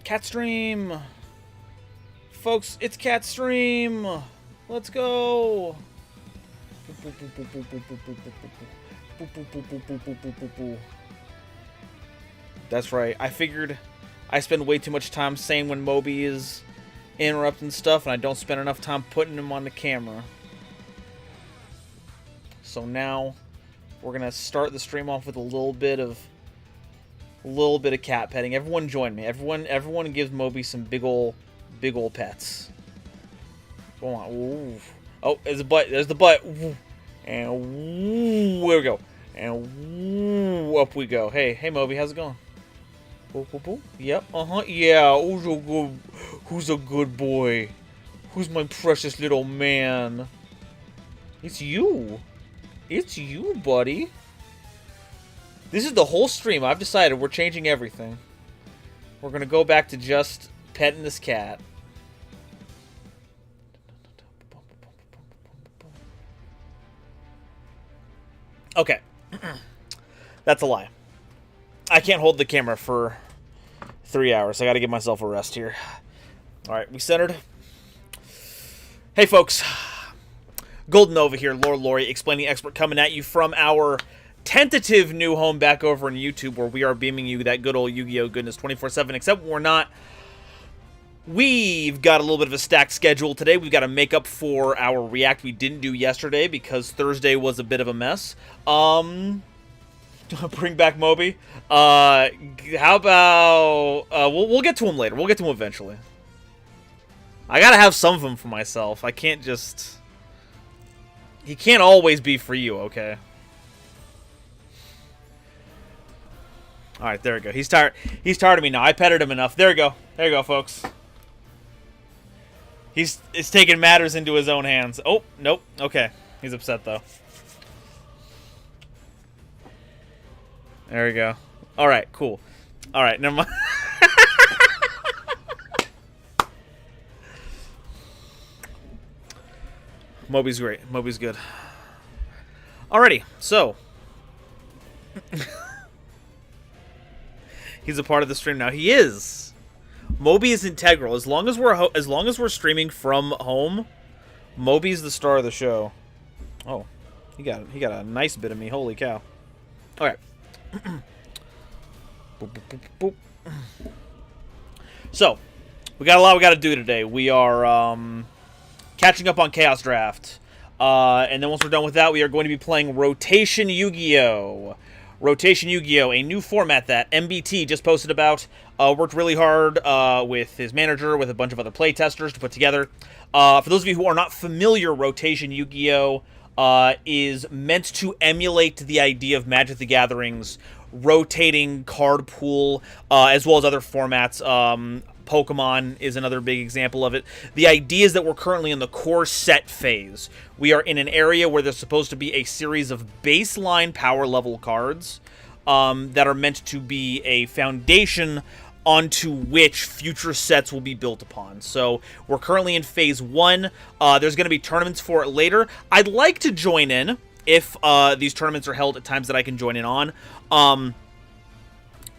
Cat stream! Folks, it's cat stream! Let's go! That's right. I figured I spend way too much time saying when Moby is interrupting stuff, and I don't spend enough time putting him on the camera. So now we're gonna start the stream off with a little bit of cat petting. Everyone join me. Everyone gives Moby some big ol' pets. Go on. Ooh. Oh, there's the butt. There's the butt. Ooh. And ooh, there we go. And ooh, up we go. Hey, Moby, how's it going? Boop, boop, boop. Yep. Yeah. Who's a good boy? Who's my precious little man? It's you. It's you, buddy. This is the whole stream. I've decided we're changing everything. We're gonna go back to just petting this cat. Okay. That's a lie. I can't hold the camera for 3 hours. I gotta give myself a rest here. Alright, we centered. Hey, folks. Golden Nova here, Lord Lori, explaining expert, coming at you from our tentative new home back over on YouTube, where we are beaming you that good old Yu-Gi-Oh goodness 24/7, except we're not. We've got a little bit of a stacked schedule today. We've got to make up for our React we didn't do yesterday because Thursday was a bit of a mess. Bring back Moby. How about we'll get to him later. We'll get to him eventually. I gotta have some of him for myself. I can't just. He can't always be for you, okay? Alright, there we go. He's tired. He's tired of me now. I petted him enough. There we go. There you go, folks. He's taking matters into his own hands. Oh, nope. Okay. He's upset, though. There we go. Alright, cool. Alright, never mind. Moby's great. Moby's good. Alrighty, so. He's a part of the stream now. He is. Moby is integral. As long as we're streaming from home, Moby's the star of the show. Oh, he got a nice bit of me. Holy cow! All right. Boop, boop, boop, boop. So, we got a lot we got to do today. We are catching up on Chaos Draft, and then once we're done with that, we are going to be playing Rotation Yu-Gi-Oh. Rotation Yu-Gi-Oh, a new format that MBT just posted about. Worked really hard with his manager, with a bunch of other playtesters to put together. For those of you who are not familiar, Rotation Yu-Gi-Oh is meant to emulate the idea of Magic the Gathering's rotating card pool, as well as other formats. Pokemon is another big example of it. The idea is that we're currently in the core set phase. We are in an area where there's supposed to be a series of baseline power level cards that are meant to be a foundation onto which future sets will be built upon. So we're currently in phase 1. There's going to be tournaments for it later. I'd like to join in if these tournaments are held at times that I can join in on.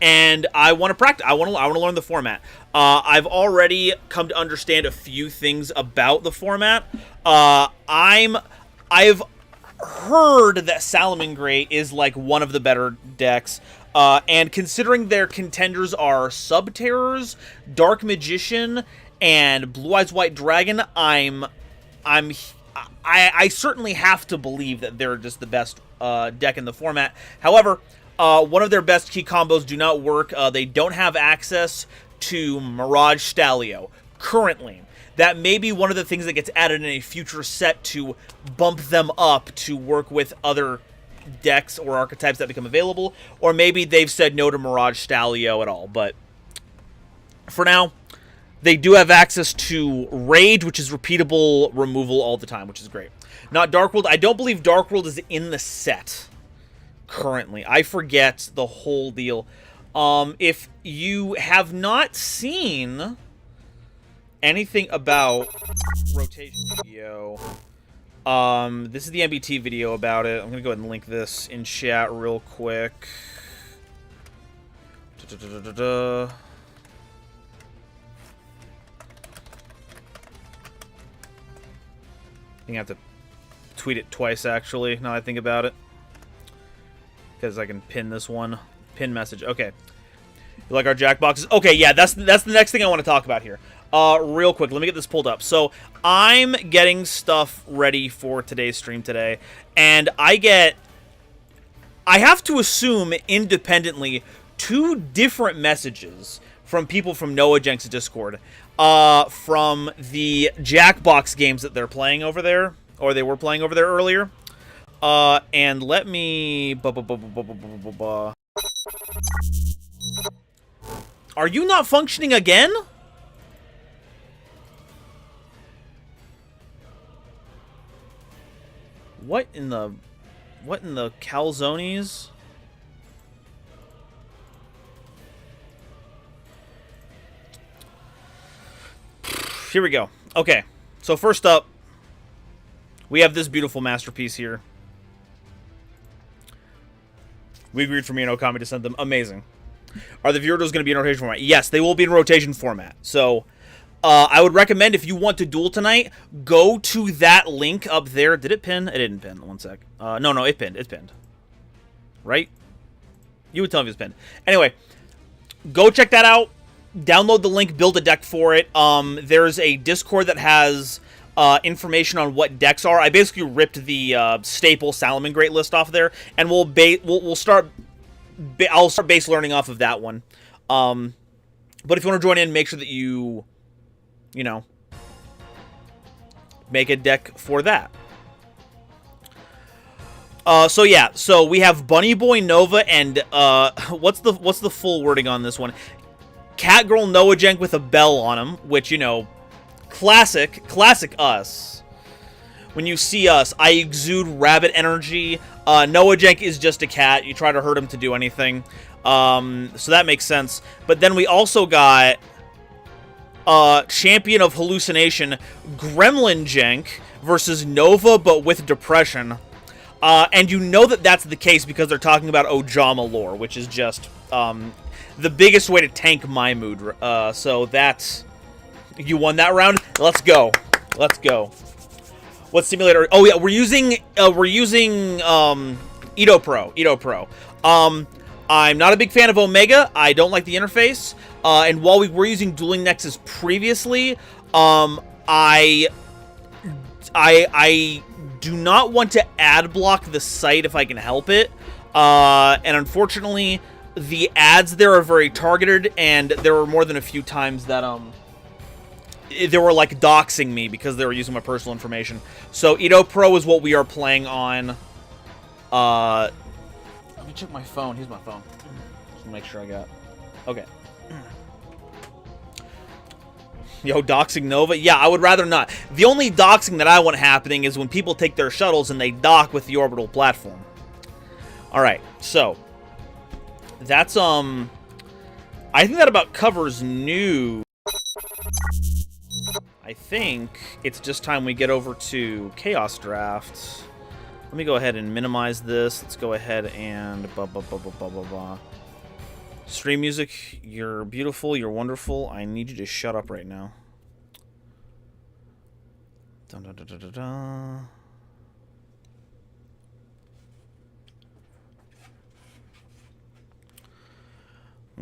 And I want to practice. I want to learn the format. I've already come to understand a few things about the format. I've heard that Salamangreat is like one of the better decks. And considering their contenders are Subterrors, Dark Magician, and Blue Eyes White Dragon, I certainly have to believe that they're just the best deck in the format. However, one of their best key combos do not work. They don't have access to Mirage Stalio currently. That may be one of the things that gets added in a future set to bump them up to work with other decks or archetypes that become available. Or maybe they've said no to Mirage Stalio at all. But for now, they do have access to Rage, which is repeatable removal all the time, which is great. Not Dark World. I don't believe Dark World is in the set currently. I forget the whole deal. If you have not seen anything about Rotation Yu-Gi-Oh, this is the MBT video about it. I'm gonna go ahead and link this in chat real quick. You have to tweet it twice, actually, now that I think about it. Because I can pin this one. Pin message. Okay. You like our Jackboxes? Okay, yeah, that's the next thing I want to talk about here. Real quick, let me get this pulled up. So, I'm getting stuff ready for today's stream today, and I have to assume independently 2 different messages from people from Noah Jenks' Discord, from the Jackbox games that they're playing over there, or they were playing over there earlier. And let me... Are you not functioning again? What in the calzones? Here we go. Okay, so first up, we have this beautiful masterpiece here. We agreed for me and Okami to send them. Amazing. Are the Viewers going to be in rotation format? Yes, they will be in rotation format. So, I would recommend if you want to duel tonight, go to that link up there. Did it pin? It didn't pin. One sec. No, it pinned. It pinned. Right? You would tell me it's pinned. Anyway, go check that out. Download the link. Build a deck for it. There's a Discord that has information on what decks are. I basically ripped the staple Salamangreat list off there, and I'll start base learning off of that one. But if you want to join in, make sure that you know, make a deck for that. So yeah, so we have Bunny Boy Nova and what's the full wording on this one? Catgirl Noah Jenk with a bell on him, which, you know, classic us. When you see us, I exude rabbit energy. Noah Jenk is just a cat. You try to hurt him to do anything. So that makes sense. But then we also got Champion of Hallucination, Gremlin Jenk versus Nova, but with depression. And you know that that's the case because they're talking about Ojama lore, which is just the biggest way to tank my mood. So that's... You won that round? Let's go. Let's go. What simulator? Oh yeah, we're using Edo Pro. I'm not a big fan of Omega. I don't like the interface. And while we were using Dueling Nexus previously, I do not want to ad block the site if I can help it. And unfortunately, the ads there are very targeted, and there were more than a few times that they were like doxing me because they were using my personal information. So Edo Pro is what we are playing on. Let me check my phone. Here's my phone. Just make sure I got. Okay. Yo, doxing Nova? Yeah, I would rather not. The only doxing that I want happening is when people take their shuttles and they dock with the orbital platform. Alright, so. That's, I think that about covers news. I think it's just time we get over to Chaos Draft. Let me go ahead and minimize this. Let's go ahead and Stream music, you're beautiful, you're wonderful. I need you to shut up right now. Dun, dun, dun, dun, dun, dun.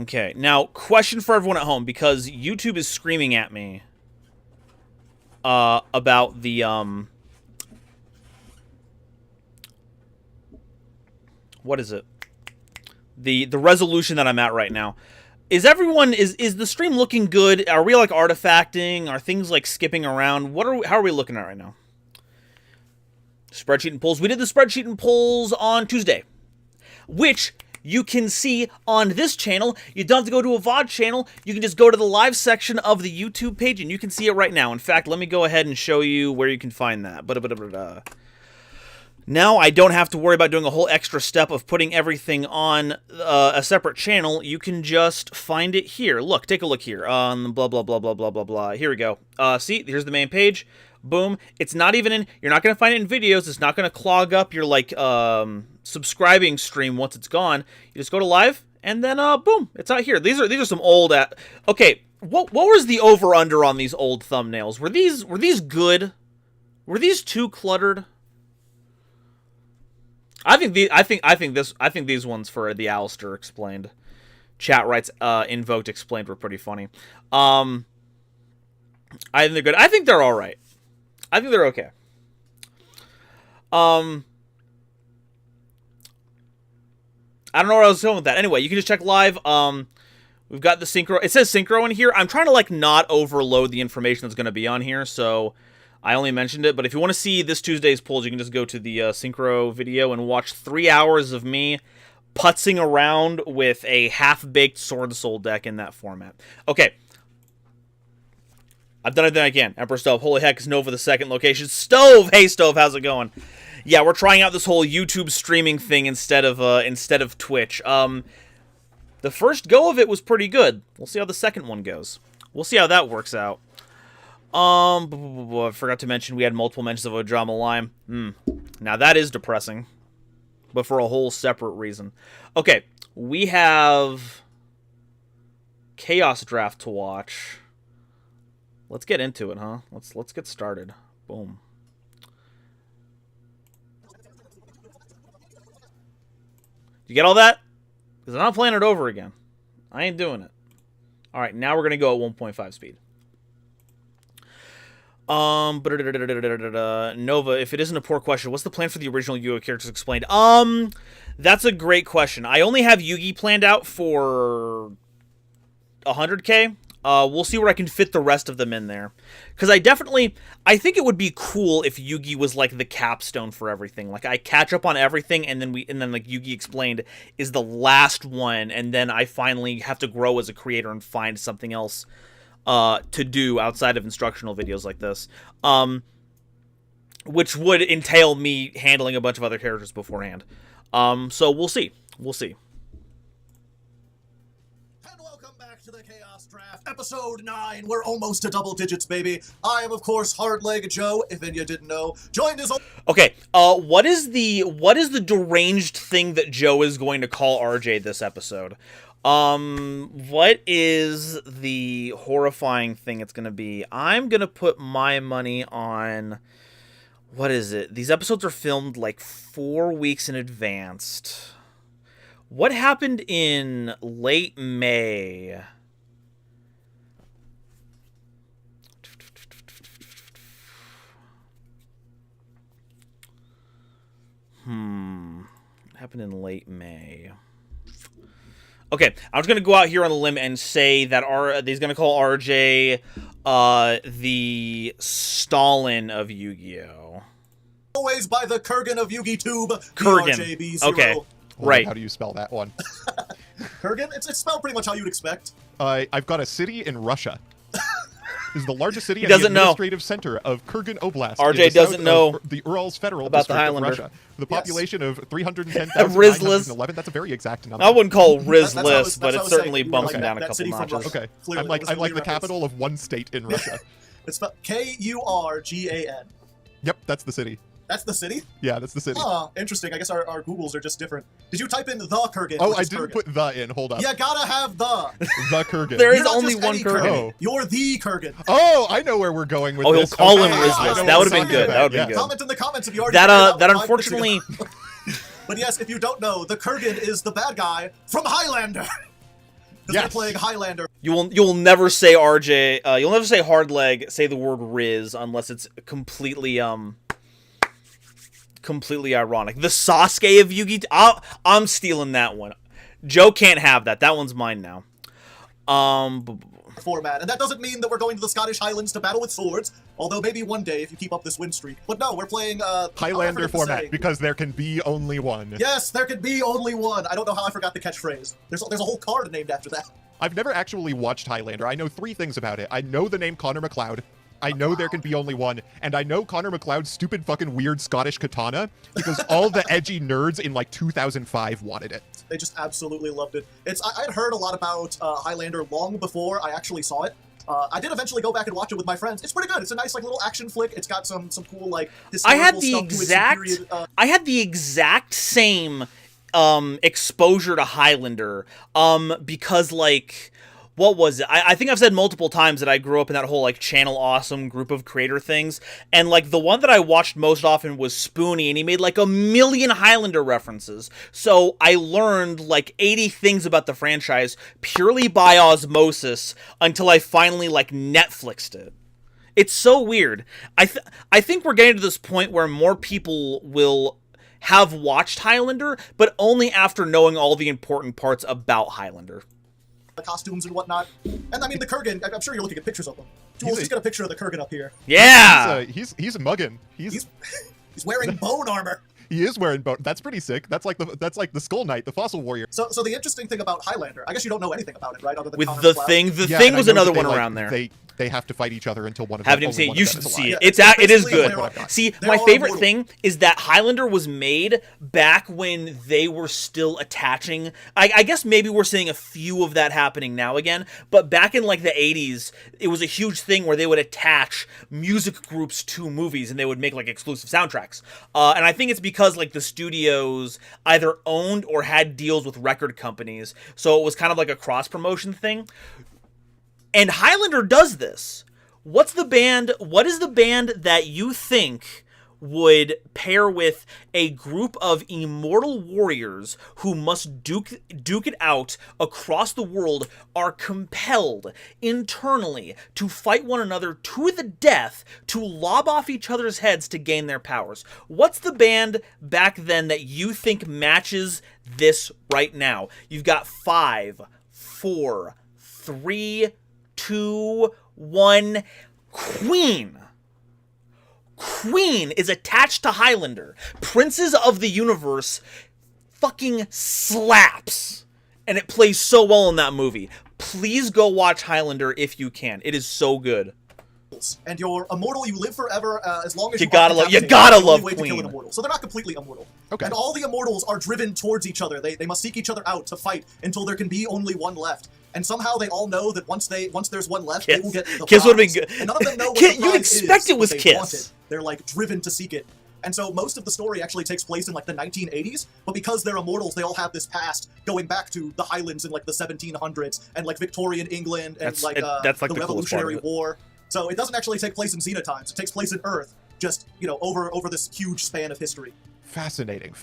Okay, now, question for everyone at home, because YouTube is screaming at me about the, what is it? The resolution that I'm at right now. Is the stream looking good? Are we, like, artifacting? Are things, like, skipping around? How are we looking at right now? Spreadsheet and polls. We did the spreadsheet and polls on Tuesday, which you can see on this channel. You don't have to go to a VOD channel. You can just go to the live section of the YouTube page, and you can see it right now. In fact, let me go ahead and show you where you can find that. Now I don't have to worry about doing a whole extra step of putting everything on a separate channel. You can just find it here. Look, take a look here. Blah, blah, blah, blah, blah, blah, blah. Here we go. See, here's the main page. Boom. It's not even in... You're not going to find it in videos. It's not going to clog up your, like, subscribing stream once it's gone. You just go to live, and then, boom. It's out here. These are some old... Okay, what was the over-under on these old thumbnails? Were these good? Were these too cluttered? I think these ones for the Alistair explained. Chat writes invoked explained were pretty funny. I think they're good. I think they're all right. I think they're okay. I don't know where I was going with that. Anyway, you can just check live. We've got the synchro. It says synchro in here. I'm trying to, like, not overload the information that's going to be on here, so I only mentioned it. But if you want to see this Tuesday's polls, you can just go to the synchro video and watch 3 hours of me putzing around with a half-baked Sword Soul deck in that format. Okay. I've done everything I can. Emperor Stove. Holy heck, is Nova the second location? Stove! Hey, Stove, how's it going? Yeah, we're trying out this whole YouTube streaming thing instead of Twitch. The first go of it was pretty good. We'll see how the second one goes. We'll see how that works out. I forgot to mention we had multiple mentions of Ojama Lime. Now that is depressing, but for a whole separate reason. Okay, we have Chaos Draft to watch. Let's get into it, huh? Let's get started. Boom. You get all that? Because I'm not playing it over again. I ain't doing it. Alright, now we're going to go at 1.5 speed. Nova, if it isn't a poor question, what's the plan for the original Yu-Gi-Oh characters explained? That's a great question. I only have Yugi planned out for 100k. We'll see where I can fit the rest of them in there. Because I think it would be cool if Yugi was like the capstone for everything. Like I catch up on everything, and then like Yugi Explained is the last one, and then I finally have to grow as a creator and find something else to do outside of instructional videos like this. Which would entail me handling a bunch of other characters beforehand. So we'll see. We'll see. To the Chaos Draft, episode 9. We're almost to double digits, baby. I am, of course, Hardleg Joe, if any of you didn't know. Joined as... Okay, what is the deranged thing that Joe is going to call RJ this episode? What is the horrifying thing it's going to be? I'm going to put my money on... What is it? These episodes are filmed like 4 weeks in advance. What happened in late May? What happened in late May? Okay, I'm just going to go out here on the limb and say that he's going to call RJ the Stalin of Yu-Gi-Oh! Always by the Kurgan of Yu-Gi-Tube. Kurgan. Okay. Right. How do you spell that one? Kurgan? It's spelled pretty much how you'd expect. I've got a city in Russia. This is the largest city and the doesn't know. administrative center of Kurgan Oblast. RJ doesn't know the Urals Federal about District the Highlander. of Russia. The population of 310,911. Rizless. That's a very exact number. I wouldn't call That's Rizless, but it certainly saying. bumps Like him down a that couple city from notches. Russia. Okay. Clearly, I'm like the reference. capital of one state in Russia. It's spelled Kurgan. Yep, that's the city. That's the city? Yeah, that's the city. Ah, interesting. I guess our Googles are just different. Did you type in the Kurgan? Oh, I didn't put the in. Hold up. You gotta have the. The Kurgan. There is You're not only just one any Kurgan. Oh. You're the Kurgan. Oh, I know where we're going with Oh, he'll this. call him Okay. Rizless. I know That what would've we're been good. talking That about. would've been good. Comment in the comments if you already figured out That what I'm unfortunately... But yes, if you don't know, the Kurgan is the bad guy from Highlander. Because Yes. they're playing Highlander. You'll never say RJ. You'll never say Hardleg. Say the word Riz unless it's completely ironic. The Sasuke of Yu-Gi-Oh! I'm stealing that one. Joe can't have that. That one's mine now. Format, and that doesn't mean that we're going to the Scottish Highlands to battle with swords. Although maybe one day if you keep up this win streak. But no, we're playing Highlander format because there can be only one. Yes, there can be only one. I don't know how I forgot the catchphrase. There's a whole card named after that. I've never actually watched Highlander. I know 3 things about it. I know the name Connor MacLeod. I know there can be only one, and I know Connor MacLeod's stupid fucking weird Scottish katana because all the edgy nerds in like 2005 wanted it. They just absolutely loved it. I'd heard a lot about Highlander long before I actually saw it. I did eventually go back and watch it with my friends. It's pretty good. It's a nice like little action flick. It's got some cool like historical stuff to it. I had the exact same exposure to Highlander because like what was it? I think I've said multiple times that I grew up in that whole, like, Channel Awesome group of creator things, and, like, the one that I watched most often was Spoonie, and he made, like, 1,000,000 Highlander references. So I learned, like, 80 things about the franchise purely by osmosis until I finally, like, Netflixed it. It's so weird. I think we're getting to this point where more people will have watched Highlander, but only after knowing all the important parts about Highlander. The costumes and whatnot. And I mean, the Kurgan, I'm sure you're looking at pictures of them. Jules, just got a picture of the Kurgan up here. Yeah! He's a muggin. He's wearing bone armor. He is wearing bone. That's pretty sick. That's like the Skull Knight, the Fossil Warrior. So the interesting thing about Highlander, I guess you don't know anything about it, right? Other than With Connor the McLeod. thing, the Yeah, thing and was I know another that one they, around like, there. They have to fight each other until one of them. Haven't even seen it. You should see it. It's It is basically good. See, my favorite thing is that Highlander was made back when they were still attaching. I guess maybe we're seeing a few of that happening now again, but back in, like, the 80s, it was a huge thing where they would attach music groups to movies and they would make, like, exclusive soundtracks. And I think it's because, like, the studios either owned or had deals with record companies, so it was kind of like a cross-promotion thing. And Highlander does this. What is the band that you think would pair with a group of immortal warriors who must duke it out across the world, are compelled internally to fight one another to the death, to lob off each other's heads to gain their powers? What's the band back then that you think matches this right now? You've got 5, 4, 3, 2, 1. Queen. Queen is attached to Highlander. Princes of the Universe fucking slaps. And it plays so well in that movie. Please go watch Highlander if you can. It is so good. And you're immortal, you live forever as long as you gotta love Queen. So they're not completely immortal. Okay. And all the immortals are driven towards each other. They must seek each other out to fight until there can be only one left. And somehow they all know that once there's one left, Kiss. they will get the Kiss would have prize. been good. And none of them know what Kiss, the you'd prize expect is, it was but they Kiss. want it. They're, like, driven to seek it. And so most of the story actually takes place in, like, the 1980s, but because they're immortals, they all have this past going back to the Highlands in, like, the 1700s and, like, Victorian England and That's like the Revolutionary War. So it doesn't actually take place in Xena times. It takes place in Earth, just, over this huge span of history. Fascinating.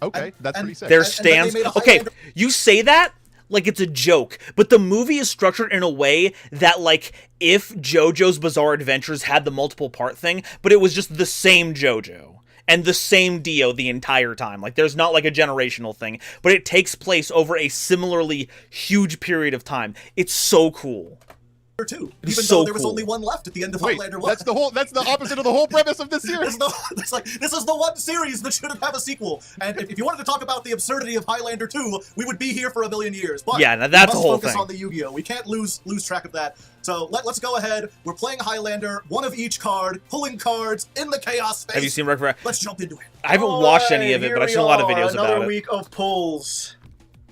Okay, that's pretty sick. Their stands. Okay, you say that like it's a joke, but the movie is structured in a way that, like, if JoJo's Bizarre Adventures had the multiple part thing, but it was just the same JoJo and the same Dio the entire time. Like, there's not, like, a generational thing, but it takes place over a similarly huge period of time. It's so cool. Too, even though there was only one left at the end of Highlander 1. That's the opposite of the whole premise of this series. This is the one series that shouldn't have a sequel. And if you wanted to talk about the absurdity of Highlander 2, we would be here for 1,000,000 years. But yeah, now that's we the whole must focus thing. on the Yu-Gi-Oh! We can't lose track of that. So let's go ahead. We're playing Highlander, one of each card, pulling cards in the chaos space. Have you seen Let's jump into it. I haven't watched any of it, but I've seen a lot of videos about it. Another week of pulls.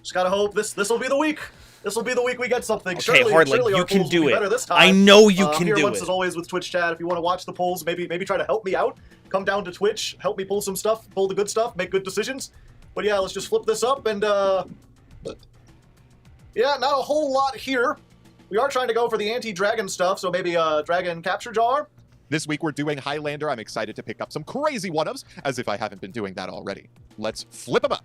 Just gotta hope this will be the week. This will be the week we get something. Okay, surely you can do it. This time. I know you can do do it. Once it. as always with Twitch chat. If you want to watch the polls, maybe try to help me out. Come down to Twitch, help me pull some stuff, pull the good stuff, make good decisions. But yeah, let's just flip this up and yeah, not a whole lot here. We are trying to go for the anti-dragon stuff, so maybe a dragon capture jar. This week we're doing Highlander. I'm excited to pick up some crazy one-ofs, as if I haven't been doing that already. Let's flip them up.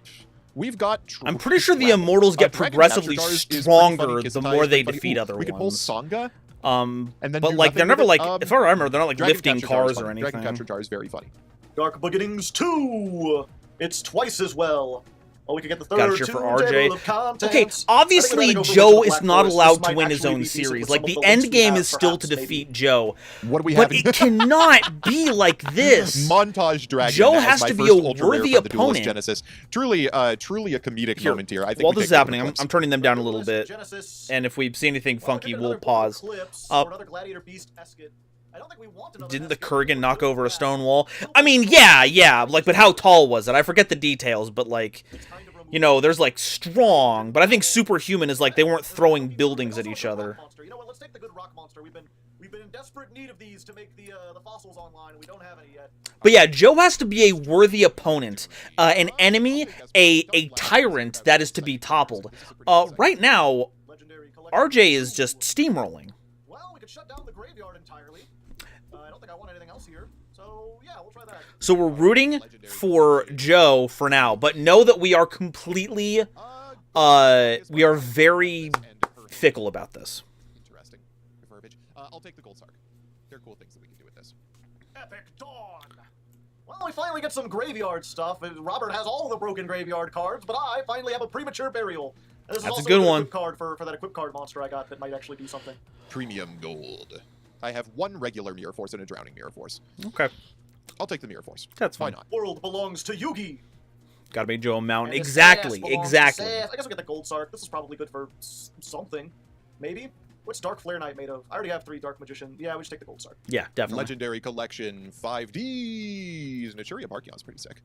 We've got... I'm pretty sure the Immortals get progressively stronger the more they defeat other ones. We could pull Songa. And then but, like, they're never, like, as far as I remember, they're not, like, lifting cars or anything. Dragon Capture Jar is very funny. Dark Beginnings 2! It's twice as well. Oh, we could get the third. Gotta cheer for RJ. Okay, obviously Joe is not allowed to win his own series. Like, the end game is still to defeat Joe. What do we have? But it cannot be like this. Montage Dragon. Joe has to be a worthy opponent. Genesis. Truly a comedic moment here. I think while this is happening, I'm turning them down a little bit. And if we see anything funky, we'll pause. Didn't the Kurgan knock over a stone wall? I mean, yeah, like, but how tall was it? I forget the details, but, like, you know, there's, like, strong, but I think superhuman is, like, they weren't throwing buildings at each other. You know what, let's take the good rock monster. We've been in desperate need of these to make the fossils online, and we don't have any yet. But yeah, Joe has to be a worthy opponent, an enemy, a tyrant that is to be toppled. Right now, RJ is just steamrolling. Well, we could shut down the graveyard entirely. I don't think I want anything else here. So, yeah, we'll try that. So we're rooting for Joe for now, but know that we are completely, we are very fickle about this. Interesting verbiage. I'll take the Gold Sark. There are cool things that we can do with this. Epic Dawn! Well, we finally get some graveyard stuff. Robert has all the broken graveyard cards, but I finally have a premature burial. And this is That's also a good one. Equip card for that equip card monster I got that might actually do something. Premium gold. I have one regular Mirror Force and a drowning Mirror Force. Okay. I'll take the Mirror Force. That's Why fine. not? World belongs to Yugi. Gotta make Joe a mountain. And the Exactly, sass belongs to exactly. sass. I guess we'll get the Gold Sark. This is probably good for something. Maybe? What's Dark Flare Knight made of? I already have 3 Dark Magician. Yeah, we just take the Gold Sark. Yeah, definitely. Legendary Collection 5Ds. Naturia Barkion's pretty sick.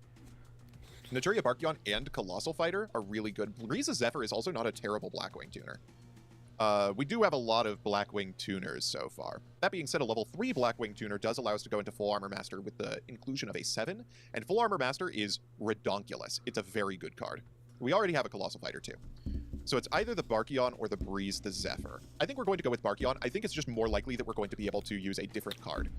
Naturia Barkion and Colossal Fighter are really good. Riza Zephyr is also not a terrible Blackwing tuner. We do have a lot of Blackwing tuners so far. That being said, a level 3 Blackwing tuner does allow us to go into Full Armor Master with the inclusion of a 7, and Full Armor Master is redonkulous. It's a very good card. We already have a Colossal Fighter too. So it's either the Barkion or the Breeze the Zephyr. I think we're going to go with Barkion. I think it's just more likely that we're going to be able to use a different card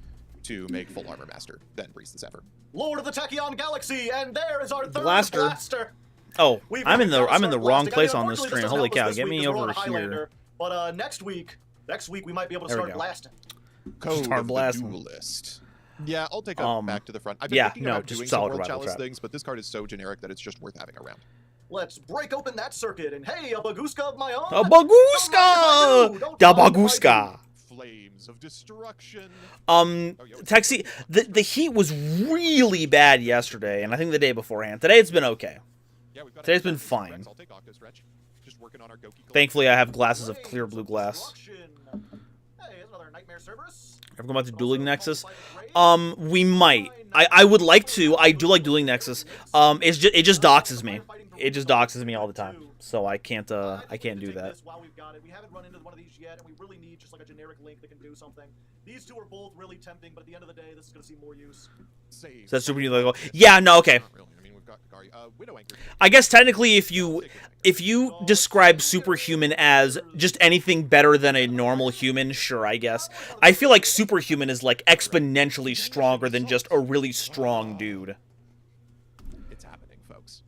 to make Full Armor Master than Breeze the Zephyr. Lord of the Tachyon Galaxy, and there is our third Blaster. blaster. Oh, We've I'm in the gotta I'm in the start wrong blasting. place I mean, on this unfortunately, screen. doesn't Holy help us cow, this get week me 'cause we're on over a Highlander. here. But next week we might be able to There we start go. blasting. Code Start of the blasting. Duelist. Yeah, I'll take a back to the front. I've been yeah, thinking no, about just doing some solid World rival Chalice trap. things, but this card is so generic that it's just worth having around. Let's break open that circuit, and hey, a Baguska of my own. A Baguska! Da Baguska! Flames of Destruction. Taxi, the heat was really bad yesterday, and I think the day beforehand. Today it's been okay. Yeah, we've got Today's been fine. I'll take Octostretch. Just working on our Goki. Thankfully, I have glasses of clear blue glass. Hey, another Nightmare Cerberus. Ever go back to Dueling Nexus? We might. I would like to. I do like Dueling Nexus. It just doxes me. It just doxes me all the time. So I can't do that. While we've got it. We haven't run into one of these yet, and we really need just like a generic link that can do something. These two are both really tempting, but at the end of the day, this is going to see more use. So that's super illegal. Yeah, no, okay. Not really. I mean, we've got Kagari. Widow Anchor. I guess technically, if you describe superhuman as just anything better than a normal human, sure, I guess. I feel like superhuman is like exponentially stronger than just a really strong dude. It's happening, folks.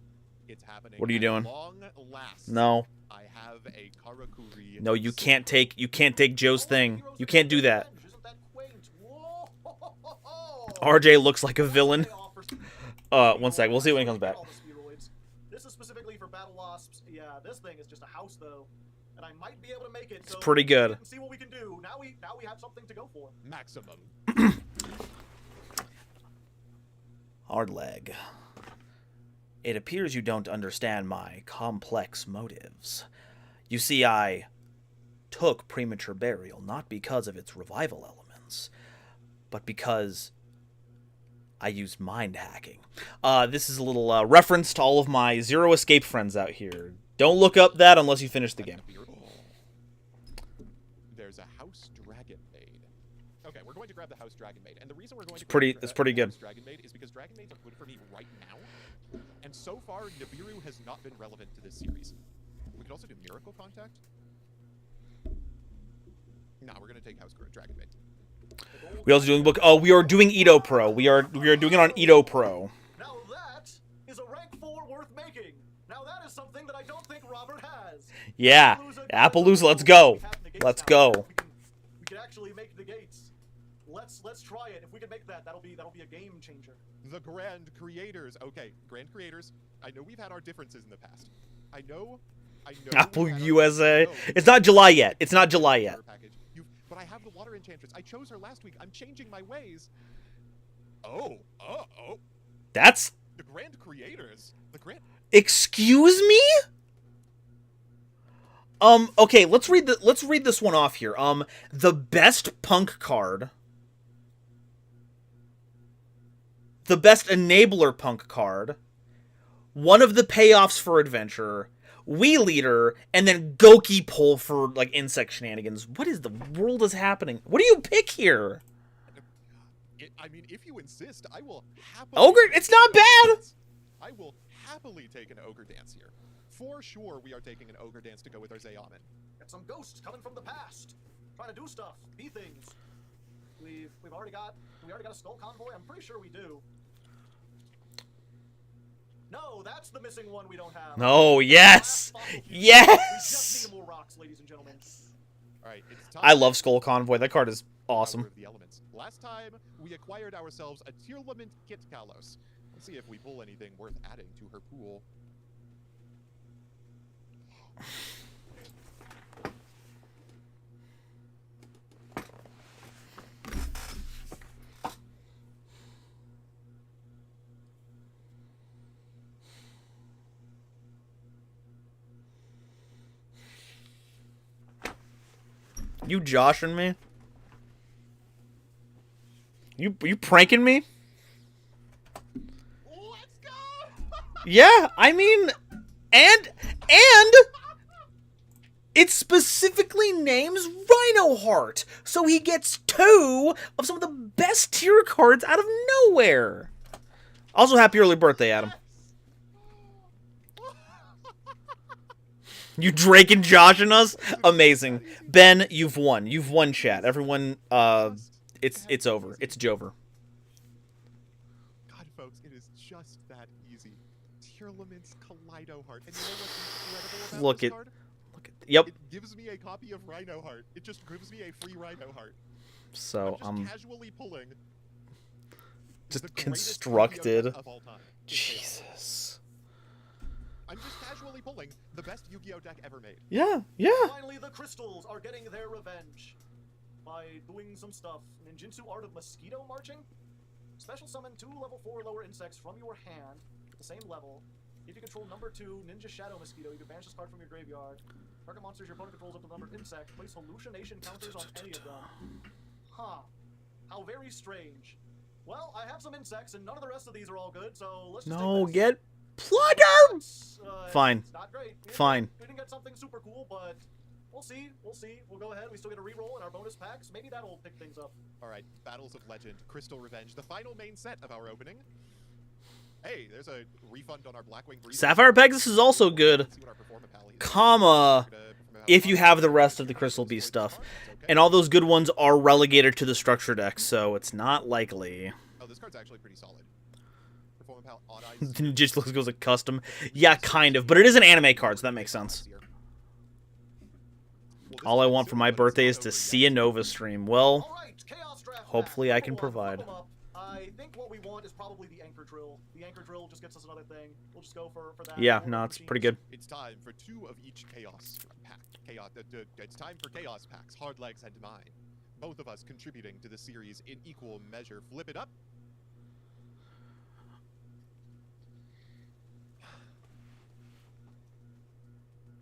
It's happening. What are you doing? Long last, No. I have a Karakuri. No, you can't take Joe's thing. You can't do that. RJ looks like a villain. One sec. We'll see when he comes back. This is specifically for battle wasps. Yeah, this thing is just a house though, and I might be able to make it. It's pretty good. See what we can do. Now we have something to go for. Maximum. Hard leg. It appears you don't understand my complex motives. You see, I took premature burial not because of its revival elements, but because I used mind hacking. This is a little reference to all of my Zero Escape friends out here. Don't look up that unless you finish the game. There's a House Dragon Maid. Okay, we're going to grab the House Dragon Maid, and the reason we're going to it's pretty good. House Dragon Maid is because Dragon Maids are good for me right now, and so far Nibiru has not been relevant to this series. We could also do Miracle Contact. Nah, we're gonna take House Dragon Maid. We also doing book. Oh, we are doing Edo Pro. We are doing it on Edo Pro. Now that is a rank 4 worth making. Now that is something that I don't think Robert has. Yeah, Appaloosa. Let's go. Let's go. We can actually make the gates. Let's try it. If we can make that, that'll be a game changer. The Grand Creators. Okay, Grand Creators. I know we've had our differences in the past. I know. Apple USA. It's not July yet. It's not July yet. But I have the Water Enchantress. I chose her last week. I'm changing my ways. Oh. That's... The Grand Creators. Excuse me? Okay, let's read this one off here. The best punk card. The best enabler punk card. One of the payoffs for adventure. Wii Leader, and then Goki pull for, like, insect shenanigans. What is the world is happening? What do you pick here? I mean, if you insist, I will happily... Ogre? It's not bad! I will happily take an Ogre Dance here. For sure, we are taking an Ogre Dance to go with our Zayaman. Got some ghosts coming from the past, trying to do stuff, be things. We've already got a skull convoy. I'm pretty sure we do. No, that's the missing one we don't have. Oh yes, yes. We just need more rocks, ladies and gentlemen. All right, it's time. I love Skull Convoy. That card is awesome. The elements. Last time we acquired ourselves a Tearlament Kit Kalos. Let's see if we pull anything worth adding to her pool. You joshing me? You pranking me? Let's go! Yeah, I mean, and it specifically names Rhino Heart, so he gets 2 of some of the best tier cards out of nowhere. Also, happy early birthday, Adam. You Drake and joshing us? Amazing. Ben, you've won. You've won, chat. Everyone, it's over. It's Jover. God, folks, it is just that easy. Tearlament's Kaleido Heart. And you know what's incredible about this card? Yep. It gives me a copy of Rhino Heart. It just gives me a free Rhino Heart. So I'm just casually pulling. Just constructed. Of all time. Jesus. I'm just casually pulling the best Yu-Gi-Oh deck ever made. Yeah, yeah. Finally, the crystals are getting their revenge by doing some stuff. Ninjutsu Art of Mosquito Marching. Special summon 2 level 4 or lower insects from your hand at the same level. If you control number 2 Ninja Shadow Mosquito, you can banish this card from your graveyard. Target monsters your opponent controls up to the numbered insect. Place hallucination counters on any of them. Huh. How very strange. Well, I have some insects, and none of the rest of these are all good, so let's just No, take this. get Plugger! Fine. It's not great. Fine. We didn't get something super cool, but we'll see. We'll see. We'll go ahead. We still get a reroll in our bonus packs. Maybe that'll pick things up. All right, Battles of Legend, Crystal Revenge, the final main set of our opening. Hey, there's a refund on our Blackwing Breeze. Sapphire Pegasus is also good. Comma, if you have the rest of the Crystal Beast stuff. And all those good ones are relegated to the structure deck, so it's not likely. Oh, this card's actually pretty solid. Odd Eyes. Just looks goes like custom. Yeah, kind of, but it is an anime card, so that makes sense. All I want for my birthday is to see a Nova stream. Well, hopefully I can provide. I think what we want is probably the anchor drill. The anchor drill just gets us another thing. We'll just go for that. Yeah, no, it's pretty good. It's time for 2 of each chaos pack. It's time for chaos packs, Hard Legs and mine. Both of us contributing to the series in equal measure. Flip it up.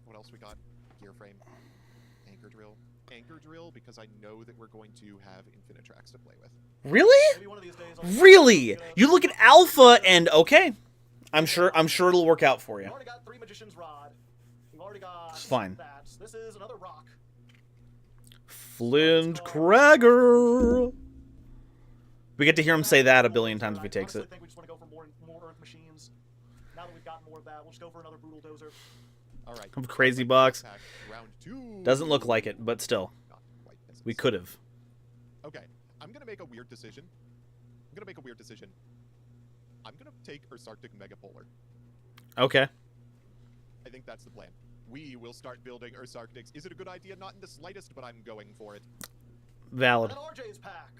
What else we got? Gear frame. Anchor drill. Anchor drill because I know that we're going to have infinite tracks to play with. Really? Maybe one of these days Really? You look at Alpha and okay. I'm sure it'll work out for you. We've already got 3 Magician's Rod. We've already got It's fine. that. This is another rock. Flint Kragger. We get to hear him say that a billion times if he takes it. I think we just want to go for more Earth Machines. Now that we've gotten more of that, we'll just go for another Brutal Dozer. All right. Crazy box. Round 2. Doesn't look like it, but still. We could have. Okay. I'm going to make a weird decision. I'm going to take Ursarctic Megapolar. Okay. I think that's the plan. We will start building Ursarctics. Is it a good idea? Not in the slightest, but I'm going for it. Valid. And RJ's pack.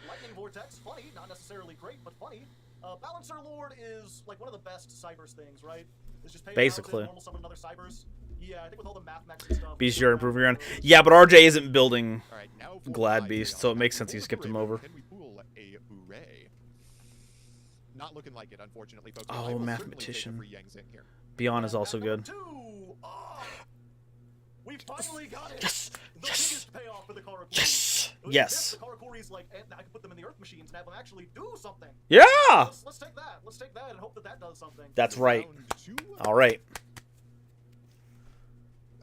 Lightning Vortex, funny, not necessarily great, but funny. Balancer Lord is like one of the best Cybers things, right? It's just basically. Normal summon another Cybers. Yeah, I think with all the math mechs and stuff. Beast, you're improving your own. Yeah, but RJ isn't building All right, now for Glad my Beast, chaos so it pack. makes sense he Pull skipped the him ribbon. over. Can we pull a hooray? Not looking like it, unfortunately, folks. Oh, I will certainly Mathematician. take a free Yang Zing here. Beyond is also good. We finally got it. Yes. The Yes. biggest payoff for the Karakuri. Yes. It was Yes. The Karakuris, like, and I can put them in the Earth Machines and have them actually do something. Yeah. Let's take that. Let's take that and hope that that does something. That's right. Round 2. All right.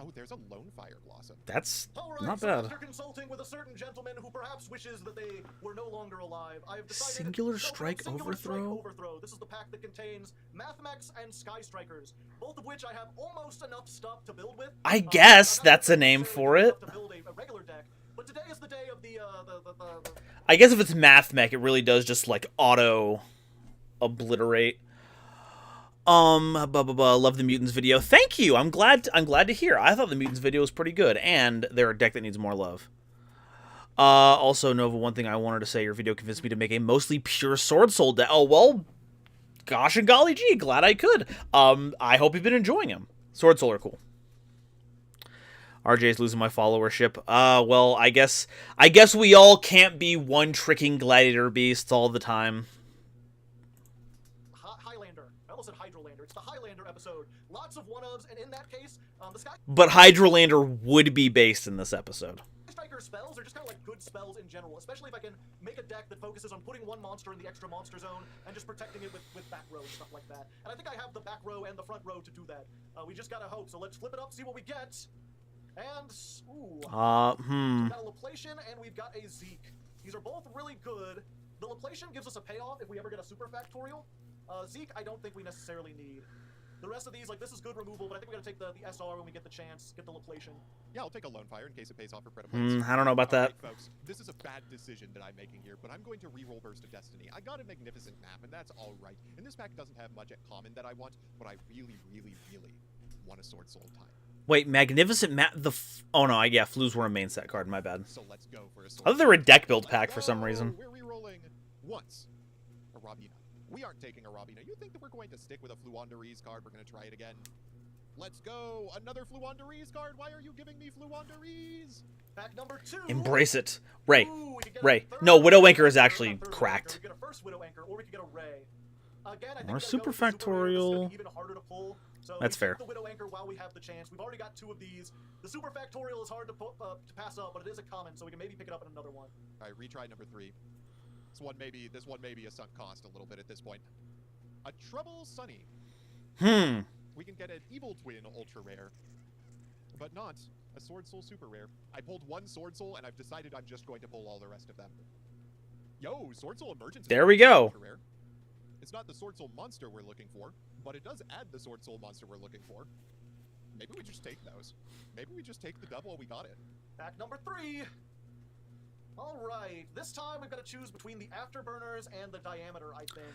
Oh, there's a Lone Fire Blossom. That's All right, not so bad. after consulting with a certain gentleman who perhaps wishes that they were no longer alive, I have decided... Singular Strike Singular Strike Overthrow? Overthrow. This is the pack that contains Mathmex and Sky Strikers, both of which I have almost enough stuff to build with. I guess that's a name for it. To build a regular deck, but today is the day of the I guess if it's Math Mech, it really does just like auto obliterate. Love the Mutants video. Thank you. I'm glad to hear. I thought the Mutants video was pretty good, and they're a deck that needs more love. Also, Nova, one thing I wanted to say, your video convinced me to make a mostly pure Sword Soul deck. Oh, well, gosh and golly gee, glad I could. I hope you've been enjoying them. Sword Soul are cool. RJ's losing my followership. Well, I guess we all can't be one-tricking gladiator beasts all the time. Highlander. I almost said Hydrolander. It's the Highlander episode. Lots of one-ofs, and in that case, the Sky But Hydrolander would be based in this episode. Striker spells are just kind of like good spells in general, especially if I can make a deck that focuses on putting one monster in the extra monster zone and just protecting it with back row and stuff like that. And I think I have the back row and the front row to do that. We just gotta hope. So let's flip it up, see what we get. And ooh, we've got a Laplacian and we've got a Zeke. These are both really good. The Laplacian gives us a payoff if we ever get a super factorial. Zeke, I don't think we necessarily need. The rest of these, like, this is good removal, but I think we gotta take the SR when we get the chance, get the Laplacian. Yeah, I'll take a Lone Fire in case it pays off for Predator. I don't know about that. Right, folks, this is a bad decision that I'm making here, but I'm going to reroll Burst of Destiny. I got a Magnificent Map, and that's all right. And this pack doesn't have much at common that I want, but I really, really, really want a Sword Soul type. Wait, Magnificent Map. Oh no, yeah, Flues were a main set card. My bad. So let's go for a Sword I thought they were a deck build pack for some reason. We're rerolling once a Robina. We aren't taking a Robina. You think that we're going to stick with a Fluanderese card? We're going to try it again. Let's go. Another Fluanderese card. Why are you giving me Fluanderese? Pack number 2. Embrace it. Ray. Ooh, Ray. No, Widow Anchor is actually cracked. We get a first Widow Anchor, or we could get a Ray. Again, I think Or we gotta Super go with the Super Rare. This is gonna Factorial. be even harder to pull. So That's we fair. take the Widow Anchor while we have the chance. We've already got 2 of these. The Super Factorial is hard to pass up, but it is a common, so we can maybe pick it up in another one. All right, retry number 3. This one may be a sunk cost a little bit at this point. A Trouble Sunny. We can get an Evil Twin Ultra Rare, but not a Sword Soul Super Rare. I pulled 1 Sword Soul, and I've decided I'm just going to pull all the rest of them. Yo, Sword Soul Emergence. There we go. Ultra Rare. It's not the Sword Soul monster we're looking for, but it does add the Sword Soul monster we're looking for. Maybe we just take those. Maybe we just take the double, we got it. Pack number 3. All right, this time we've got to choose between the Afterburners and the Diameter, I think.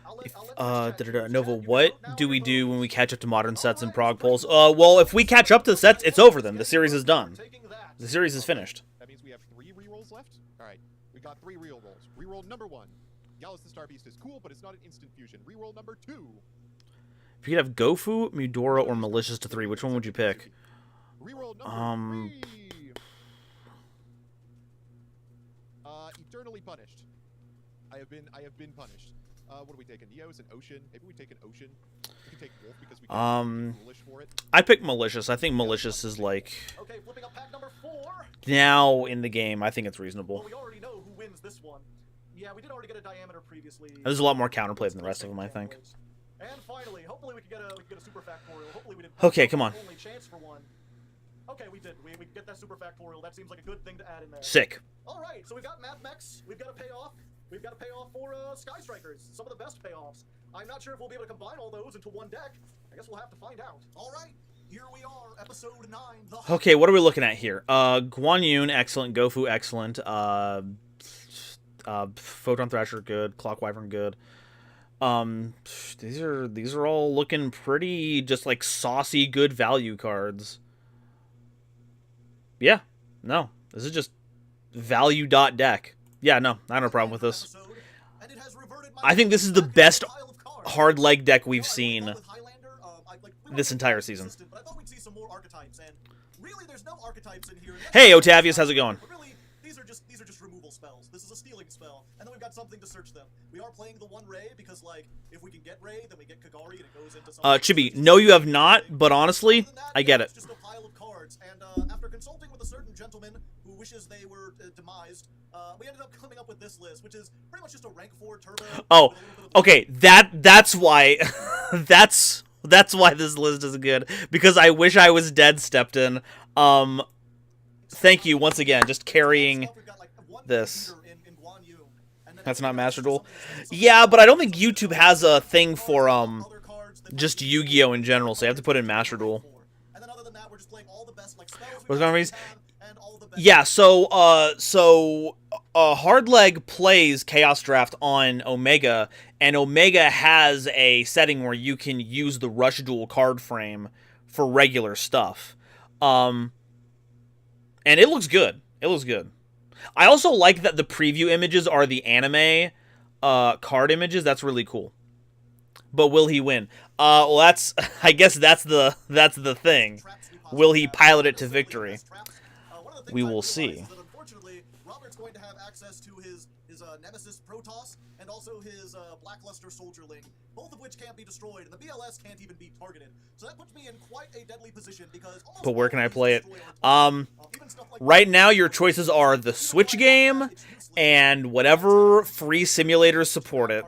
I'll let Nova, what do we do when we catch up to modern sets and prog polls? Well, if we catch up to the sets, it's over then. The series is done. The series is finished. That means we have 3 rerolls left? Alright, we got 3 reroll rolls. Reroll number 1. Gallus the Star Beast is cool, but it's not an instant fusion. Reroll number 2. If you could have Gofu, Mudora, or Malicious to 3, which one would you pick? Reroll number 3. Eternally punished. I have been punished. What are we taking? Neos and Ocean? Maybe we take an Ocean. We can take Wolf because we can foolish for it. I picked Malicious. I think Malicious is like okay, flipping up pack number 4. now in the game. I think it's reasonable. Well, we already know who wins this one. Yeah, we did already get a Diameter previously. There's a lot more counterplay than the rest of them, I think. And finally, hopefully we can get a Super Factorial. Hopefully we did. Okay, come on. Only chance for one. Okay, we did. We get that Super Factorial. That seems like a good thing to add in there. Sick. All right, so we've got Mathmex. We've got a payoff. We've got a payoff for Sky Strikers. Some of the best payoffs. I'm not sure if we'll be able to combine all those into one deck. I guess we'll have to find out. All right, here we are, episode 9. Okay, what are we looking at here? Guan Yun, excellent. Gofu, excellent. Photon Thrasher, good. Clock Wyvern, good. These are all looking pretty just like saucy, good value cards. Yeah, no, this is just value dot deck. Yeah, no, I have no problem with this. I think this is the best hard leg deck we've seen this entire season. Hey, Otavius, how's it going? These are just removal spells. This is a stealing spell, and then we've got something to search them. We are playing the 1 Ray because, like, if we can get Ray, then we get Kagari, and it goes into something. Chibi, no, you have not, but honestly, I get it. It's just a pile of cards, and after consulting with a certain gentleman who wishes they were demised, we ended up coming up with this list, which is pretty much just a rank 4 turbo. Oh, okay, that's why, that's That's why this list is good. Because I wish I was dead, stepped in. Thank you once again, just carrying this. That's not Master Duel. Yeah, but I don't think YouTube has a thing for just Yu-Gi-Oh in general, so you have to put in Master Duel. What's going on? Yeah, so Hardleg plays Chaos Draft on Omega, and Omega has a setting where you can use the Rush Duel card frame for regular stuff. And it looks good. It looks good. I also like that the preview images are the anime card images. That's really cool. But will he win? Well, that's I guess that's the thing. Will he pilot it to victory? We will see. Unfortunately, Robert's going to have access to his Nemesis Protoss and also his Blackluster Soldierling, both of which can't be destroyed, and the BLS can't even be targeted. So that puts me in quite a deadly position because. But where can I play it? Right now, your choices are the Switch game and whatever free simulators support it.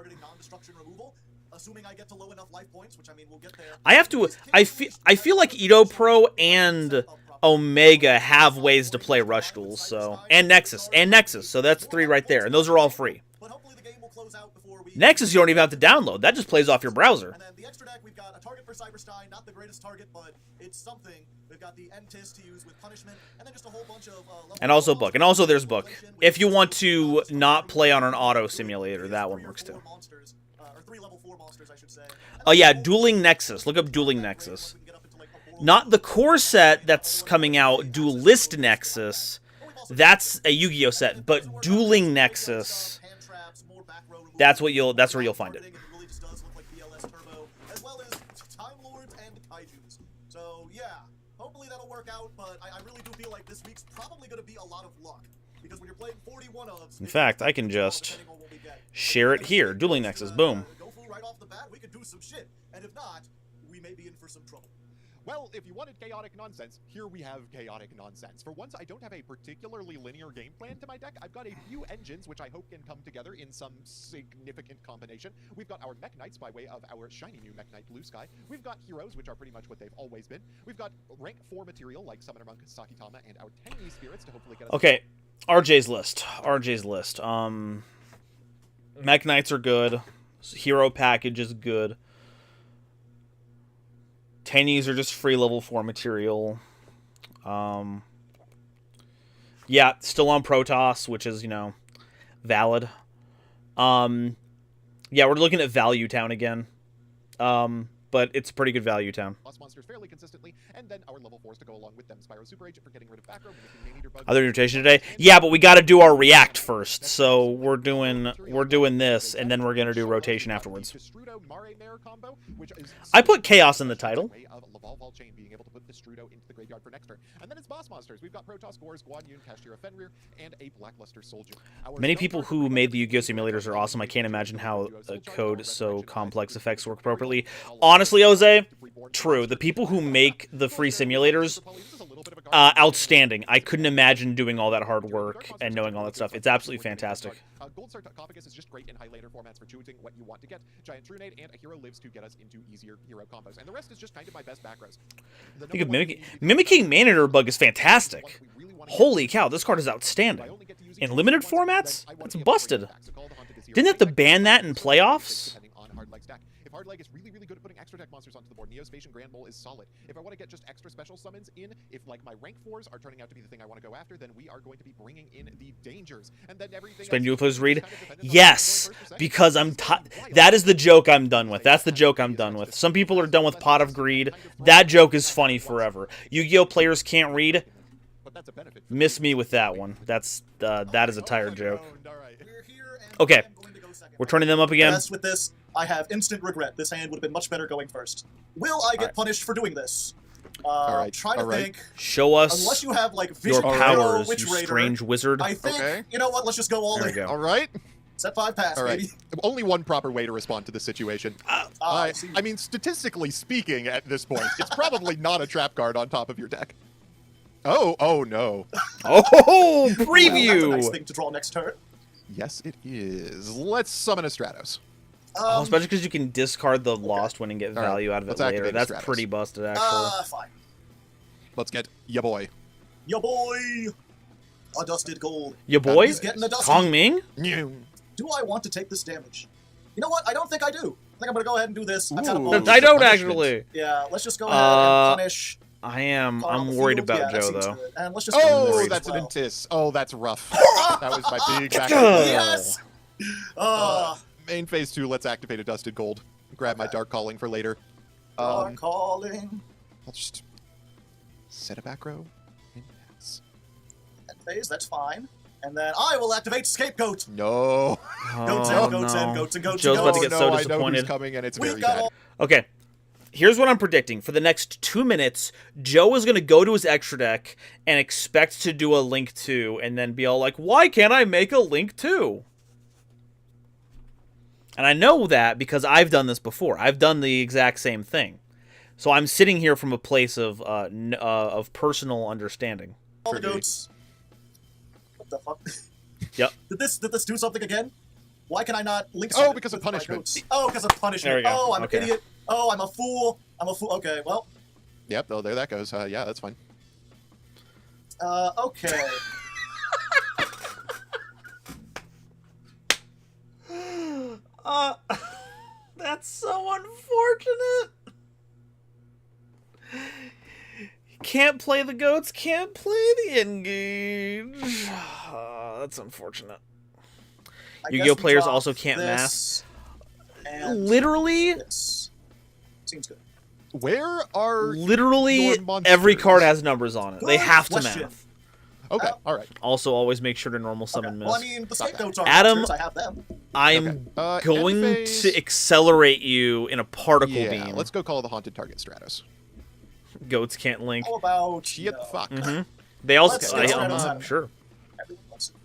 I have to. I feel like Edo Pro and Omega have ways to play Rush Duels, so and Nexus, so that's 3 right there, and those are all free. Nexus you don't even have to download; that just plays off your browser. And then the extra deck, we've got a target for Cyberstein, not the greatest target, but it's something. We've got the N-Tis to use with punishment, and then just a whole bunch of. And also book, and also there's book. If you want to not play on an auto simulator, that one works too. Or 3 level 4 monsters, I should say. Oh yeah, Dueling Nexus. Look up Dueling Nexus. Not the core set that's coming out, Duelist Nexus. That's a Yu-Gi-Oh set, but Dueling Nexus. That's where you'll find it. So yeah, hopefully that'll work out, but I really do feel like this week's probably going to be a lot of luck because when you're playing 41 ofs. In fact, I can just share it here. Dueling Nexus, boom. Right off the bat, we could do some shit, and if not, we may be in for some trouble. Well, if you wanted chaotic nonsense, here we have chaotic nonsense. For once, I don't have a particularly linear game plan to my deck. I've got a few engines, which I hope can come together in some significant combination. We've got our Mech Knights by way of our shiny new Mech Knight Blue Sky. We've got heroes, which are pretty much what they've always been. We've got rank 4 material like Summoner Monk, Sakitama, and our Tenyi Spirits to hopefully get us... Okay, RJ's list. Mech Knights are good. Hero package is good. Tenyis are just free level 4 material. Yeah, still on Protoss, which is, valid. Yeah, we're looking at Value Town again. But it's a pretty good Value Town. Monsters fairly consistently, and then our level 4s to go along with them. Spyro Super Agent for getting rid of back row, other notation today? Yeah, but we got to do our react first. So we're doing this, and then we're gonna do rotation afterwards. I put Chaos in the title. Being able to put the Strudo into the graveyard for next turn. And then it's boss monsters. We've got Protoss, Gores, Guan Yun, Kashtira, Fenrir, and a Blackluster Soldier. Many people who made the Yu-Gi-Oh simulators are awesome. I can't imagine how a code so complex effects work appropriately. Honestly, Jose, true. The people who make the free simulators, outstanding. I couldn't imagine doing all that hard work and knowing all that stuff. It's absolutely fantastic. Gold Star Sarcophagus is just great in Highlander formats for choosing what you want to get. Giant Trunade and a Hero Lives to get us into easier hero combos. And the rest is just kind of my best back rows. Think of Mimicking Manator Bug is fantastic. Holy cow, this card is outstanding. In limited formats? That's busted. Didn't have to ban that in playoffs? If Hardleg is really, really good at putting extra deck monsters onto the board, Neospatian Grand Mole is solid. If I want to get just extra special summons in, if like my rank 4s are turning out to be the thing I want to go after, then we are going to be bringing in the dangers. And then everything Spend UFOs read? Yes, because that is the joke I'm done with. That's the joke I'm done with. Some people are done with Pot of Greed. That joke is funny forever. Yu-Gi-Oh players can't read. Miss me with that one. That is a tired joke. Okay, we're turning them up again. With this, I have instant regret. This hand would have been much better going first. Will I get punished for doing this? Trying to think. Show us unless you have, like, your Vision powers, Witch you Raider, strange wizard. I think, you know what, let's just go all in. All right. Set 5 pass, all right. baby. Only one proper way to respond to this situation. I mean, statistically speaking, at this point, it's probably not a trap card on top of your deck. Oh no. Oh, preview! Well, that's a nice thing to draw next turn. Yes, it is. Let's summon a Stratos. Especially because you can discard the lost one and get value out of it later. That's Stratos. pretty busted, actually. Fine. Let's get ya boy. Yo boy! A dusted gold. Ya boy? He's getting a dusty. Kong Ming? Do I want to take this damage? You know what? I don't think I do. I think I'm gonna go ahead and do this. I've had a Ooh. moment. I don't punishment. actually. Yeah, let's just go ahead and punish. I'm worried about Joe, though. Good. And let's just go Oh, with that's as an well. intis. Oh, that's rough. That was my big back. Yes! Main phase 2, let's activate a dusted gold. Grab my dark calling for later. Dark calling. I'll just set a back row and pass. End phase, that's fine. And then I will activate Scapegoat. No. Goats and goats and goats and goats. Joe's and about to goats. get so I know disappointed. who's coming, and it's We very got bad. all- Okay, here's what I'm predicting. For the next 2 minutes, Joe is going to go to his extra deck and expect to do a Link 2, and then be all like, why can't I make a Link 2? And I know that because I've done this before. I've done the exact same thing. So I'm sitting here from a place of personal understanding. All the goats. What the fuck? Yep. Did this do something again? Why can I not link? Oh, something because of with my punishment. goats? Oh, because of punishment. There we go. Oh, I'm Okay. an idiot. Oh, I'm a fool. I'm a fool. Okay, well. Yep, oh, there that goes. Yeah, that's fine. Okay. That's so unfortunate. Can't play the goats, can't play the engage. That's unfortunate. I Yu-Gi-Oh! guess we players drop also can't this mass. and This. Seems good. Where are Literally your monsters? every card has numbers on it. They Good have to question. math. Okay, all right. Also, always make sure to normal Okay. summon Well, I miss. mean, the scapegoats are Adam- monsters. I have them. I'm Okay. going End phase. to accelerate you in a particle Yeah, beam. let's go call the haunted target Stratos. Goats can't link. How about Shit, fuck. They also. Let's get Stratos out. Sure. Everyone loves it.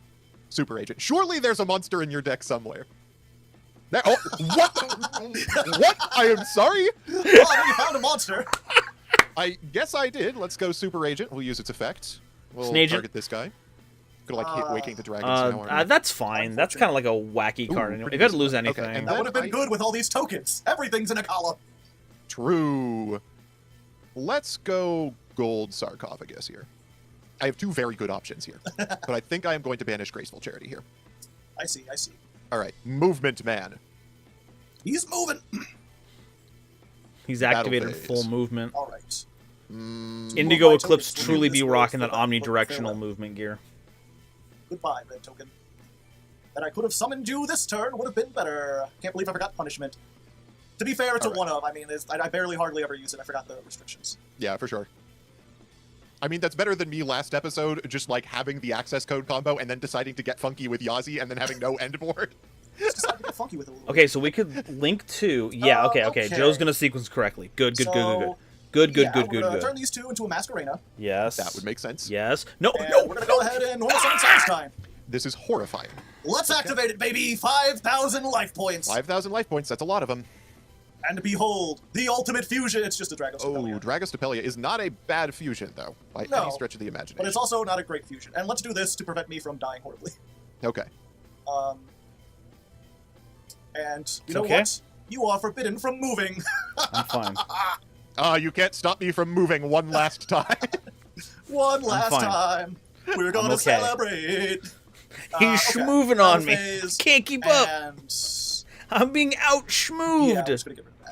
Super agent. Surely there's a monster in your deck somewhere. There, oh, what? What? I am sorry. Oh, I know you found a monster. I guess I did. Let's go super agent. We'll use its effect. We'll Snagent. target this guy. Could like hit waking the dragon. so now we're- That's fine. That's kind of like a wacky card. Anyway. pretty If you had to decent. lose Okay, anything. and That then would have been I- good with all these tokens. Everything's in a column. True. Let's go gold sarcophagus here. I have two very good options here, but I think I am going to banish graceful charity here. I see. I see. All right, movement man. He's moving. He's Battle activated phase. full movement. All right. Indigo my Eclipse tokens. truly This be goes rocking for that that look omnidirectional farewell. movement gear. Goodbye, red token. That I could have summoned you this turn would have been better. Can't believe I forgot punishment. To be fair, it's All a right. one of. I mean, I barely hardly ever use it. I forgot the restrictions. Yeah, for sure. I mean, that's better than me last episode, just like having the access code combo and then deciding to get funky with Yazi and then having no end board. Just decided to get funky with it a little Okay, so we could link to. Yeah, okay. Okay. Joe's gonna sequence correctly. Good, good, good, good, good. So, Good, good, yeah, good, we're good, gonna good. turn these two into a Masquerena. Yes. That would make sense. Yes. No, And no, we're gonna go ahead and normal summon Sunshine. This is horrifying. Let's activate it, baby! 5,000 life points! 5,000 life points, that's a lot of them. And behold, the ultimate fusion! It's just a Dragos Oh, Rebellion. Dragostopelia is not a bad fusion, though, by No, any stretch of the imagination. But it's also not a great fusion. And let's do this to prevent me from dying horribly. Okay. And you know okay. what? You are forbidden from moving. I'm fine. You can't stop me from moving one last time. One last fine. time. We're gonna okay. celebrate. He's Okay. schmooving on Battle me. phase, Can't keep up. And I'm being out yeah, I'm schmooved. just gonna get rid of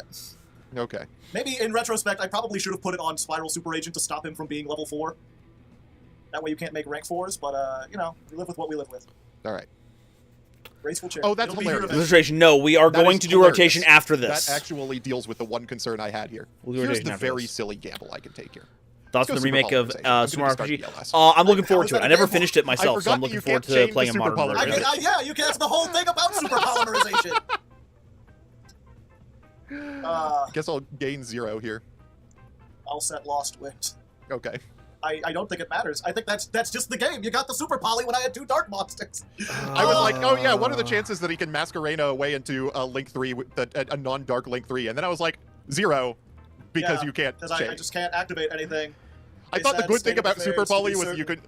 that. Okay. Maybe in retrospect, I probably should have put it on Spiral Super Agent to stop him from being level 4. That way you can't make rank 4s, but you know, we live with what we live with. All right. Graceful chair. Oh, that's It'll be hilarious. here Illustration. No, we are That going is to do hilarious. rotation after this. That actually deals with the one concern I had here. We'll do Here's rotation the after very this. silly gamble I can take here. Thoughts on Let's the go remake of Super Polarization. Smart I'm gonna RPG? start I'm looking How forward is to it. that I never a gamble? finished it myself, so forgot I'm that looking you forward can't to change playing a the modern Super version. Polarization. yeah, you can. That's the whole thing about super polymerization. Guess I'll gain 0 here. I'll set Lost Wind. Okay. I don't think it matters. I think that's just the game. You got the super poly when I had 2 dark monsters. I was like, oh yeah, what are the chances that he can Masquerena away into a Link 3, a non-dark Link 3? And then I was like, 0, because Yeah, you can't Because change. I just can't activate anything. I Is thought the that good state thing of about affairs Super to be Poly was certain? you could...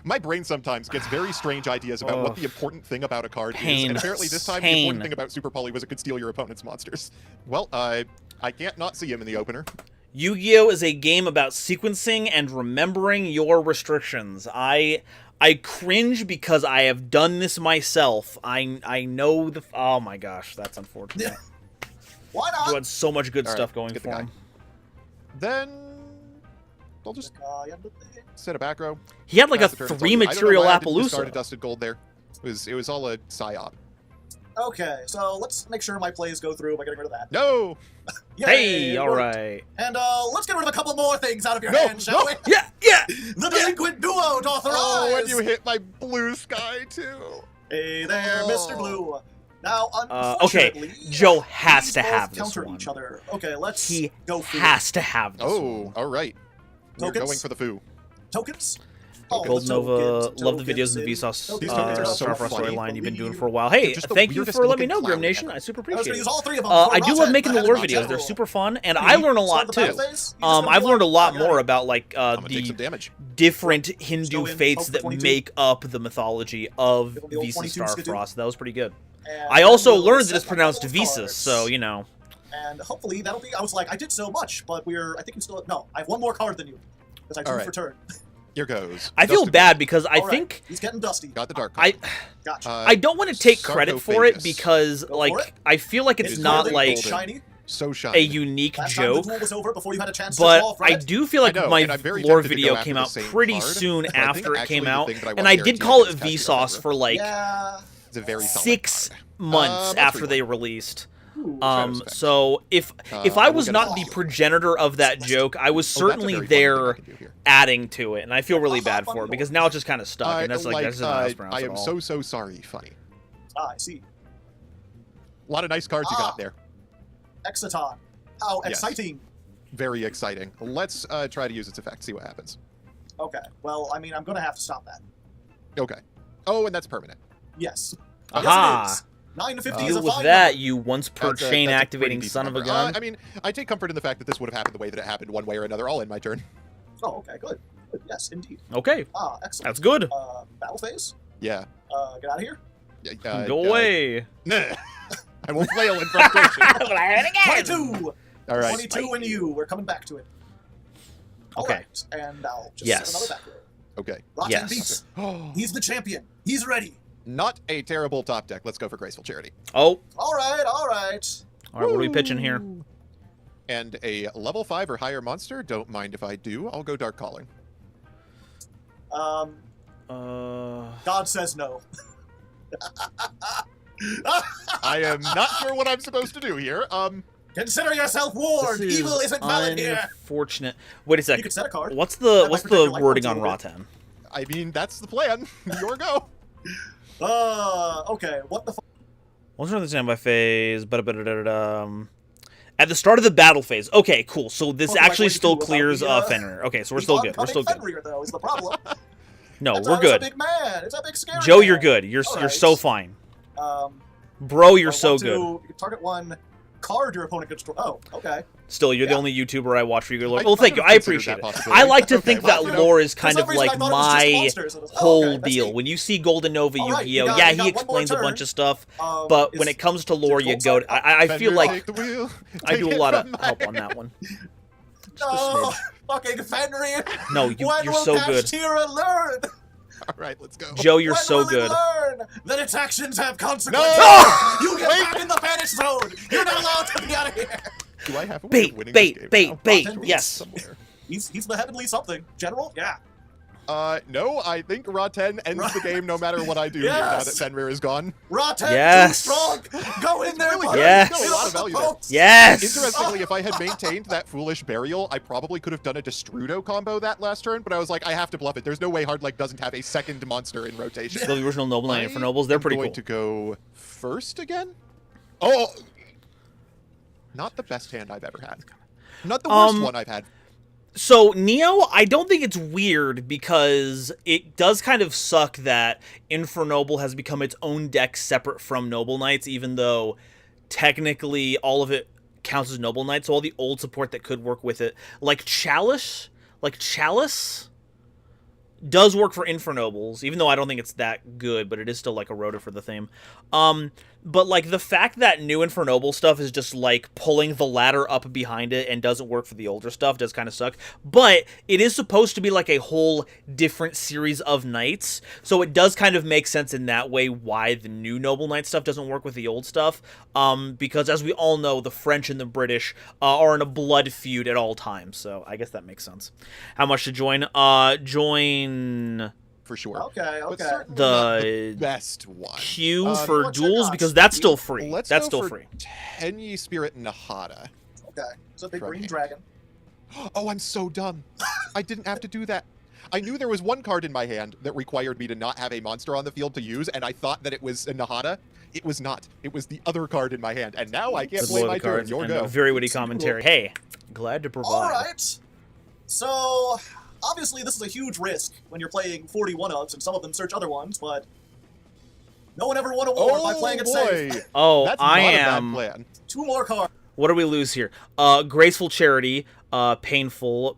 My brain sometimes gets very strange ideas about what the important thing about a card is, Pain. and apparently this time the important thing about Super Poly was it could steal your opponent's monsters. Well, I can't not see him in the opener. Yu-Gi-Oh! Is a game about sequencing and remembering your restrictions. I cringe because I have done this myself. I know the... Oh my gosh, that's unfortunate. Why not? You had so much good stuff going get for the guy. him. Then I'll just set a back row. He had like a Pass the turn. It's all 3 good. I don't know material why I didn't discard a Appaloosa. dusted gold there. It was all a psyop. Okay, so let's make sure my plays go through by getting rid of that. No! Yay, Hey, it all worked. right. And let's get rid of a couple more things out of your No, hands, shall no. we? Yeah, yeah. The delinquent duo to authorize! Oh, when you hit my blue sky, too. Hey there, Mr. Blue. Now, Okay, unfortunately, Joe has these to both have this counter one. each other. Okay, let's He go through has to have this Oh, one. all right. We're Tokens? going for the foo. tokens. Gold the Nova, tokens, love the tokens, videos of the and Vsauce These tokens are so Starfrost funny. storyline you've been doing for a while. Hey, They're just the thank you weirdest for letting me looking know, Grim clown Nation. ever. I super I was going appreciate to it. use all three of them. I do love making the lore videos. They're super fun, and I learn a lot too. I've learned a lot more about like I'm gonna take some the damage. different Hindu Go in, faiths hope that 22. make up the mythology of Give 'em the old Visa 22 skidoo. Starfrost. That was pretty good. And I also we'll learned that set it's up pronounced those Visas, cards. so you know. And hopefully that'll be. I was like, I did so much, but I think we still. No, I have one more card than you. Because I drew Alright. for turn. Here goes. I feel Dusted bad gold. because I All right, think he's getting dusty. Got the dark I card. Gotcha. I don't want to take credit for it Sarcophagus. because Go for like it. I feel like it's It's not golden, like golden. shiny. So shiny. a unique Last time the joke. duel was over before you had a chance to But draw from I it. do feel like I know, my and I'm very lore tempted to video go after came the out same pretty card, soon but I think after it actually came the out, thing that I and want I guaranteed did call is it Castor Vsauce Forever. for like Yeah. It's a very solid 6 card. months let's after read they one. released. Ooh, Shadows Effect. So if I I will was get not it. the progenitor of that joke, I was Oh, that's a certainly very funny thing I there can do here. adding to it, and I feel really bad for it because now it's just kind of stuck, and that's like that's just not how it's pronounced I at am all. so sorry, funny. I see. A lot of nice cards you got there. Exciton. How Yes. exciting. Very exciting. Let's try to use its effect, see what happens. Okay. Well, I mean, I'm going to have to stop that. Okay. Oh, and that's permanent. Yes. Aha! Yes, it is. 9 to 50 is a Deal with fine that, number. you once per That's a chain pretty activating decent son of a number. gun. I mean, I take comfort in the fact that this would have happened the way that it happened, one way or another, all in my turn. Oh, okay, good. Good. Yes, indeed. Okay, Excellent. that's good. Battle phase. Yeah. Get out of here. Go away. Nah. I will flail in frustration. But I heard it again. 22. All right. 22 and you. We're coming back to it. All Okay. right, and I'll just Yes. set another back row. Okay. Rotten Yes. beats. He's the champion. He's ready. Not a terrible top deck. Let's go for Graceful Charity. Oh, All right, all right. all right. What are we pitching here? And a level 5 or higher monster. Don't mind if I do. I'll go Dark Calling. God says no. I am not sure what I'm supposed to do here. Consider yourself warned. This is Evil isn't valid here. unfortunate. Wait a You sec. could set a card. What's That the might what's protect your the life wording points on a little Rotan? I mean, that's the plan. Your go. Okay. What the fuck? Once we're in the standby phase, at the start of the battle phase. Okay, cool. So this Oh, like actually what you still do without clears the, Fenrir. Okay, so we're still good. We're still good. Fenrir, though, is the problem. No, That's we're It's a good. big man. It's a big scary Joe, man. you're good. You're Alright. so fine. Um, Bro, you're I so want good. to target one card your opponent can destroy. Oh, okay. Still, you're the Yeah. only YouTuber I watch for your lore. I Well, thank you. might I have considered appreciate that it. possibility. I like to Okay, think well, that you know, lore is for kind some of reason like I thought it was just my monsters. It was- whole okay, that's deal. neat. When you see Golden Nova Alright, Yu-Gi-Oh, you got- yeah, you got he one more explains a turn. bunch of stuff, but when is- it comes to lore, is you Gold go. Star- I feel Fenrir, like take the wheel. I do a Take lot it of from my help on hand. that one. Just a No, smidge. fucking Fenrir. No, When you're will so good. Kashtira learn? All right, let's go. Joe, you're When so will it good. learn that its actions have consequences? No! You get Wait. back in the banish zone. You're not allowed to be out of here. Do I have a way of winning Bait, this game bait, now? bait. Rotten Yes. Somewhere. He's the heavenly something. General? Yeah. No, I think Ra-10 ends the game no matter what I do here now Yes. that Fenrir is gone. Rotten, Yes. too strong. Go in there, really buddy. good. Yes. Get Still a lot up of the value there. post. Yes. Interestingly, if I had maintained that foolish burial, I probably could have done a Destrudo combo that last turn, but I was like, I have to bluff it. There's no way Hardleg doesn't have a second monster in rotation. Still the original Noble Knight and for Nobles. They're pretty I'm cool. going to go first again. Oh, not the best hand I've ever had. Not the worst one I've had. So, Neo, I don't think it's weird because it does kind of suck that Infernoble has become its own deck separate from Noble Knights, even though technically all of it counts as Noble Knights, so all the old support that could work with it. Like Chalice does work for Infernobles, even though I don't think it's that good, but it is still like a rotor for the theme. But like the fact that new Infernoble stuff is just like pulling the ladder up behind it and doesn't work for the older stuff does kind of suck. But it is supposed to be like a whole different series of knights, so it does kind of make sense in that way why the new Noble Knight stuff doesn't work with the old stuff. Because as we all know, the French and the British are in a blood feud at all times, so I guess that makes sense. How much to join? Join for sure. Okay. The best one. queue for duels, because that's still free. That's still free. Tenyi Spirit Nahada. Okay. It's a big green dragon. Oh, I'm so dumb. I didn't have to do that. I knew there was one card in my hand that required me to not have a monster on the field to use, and I thought that it was a Nahada. It was not. It was the other card in my hand, and now I can't play my turn. Your go. Very witty commentary. Hey, glad to provide. All right. So, obviously, this is a huge risk when you're playing 41 ofs, and some of them search other ones, but no one ever won a war by playing it safe. Oh, that's I not am. A bad plan. 2 more cards. What do we lose here? Graceful Charity, Painful.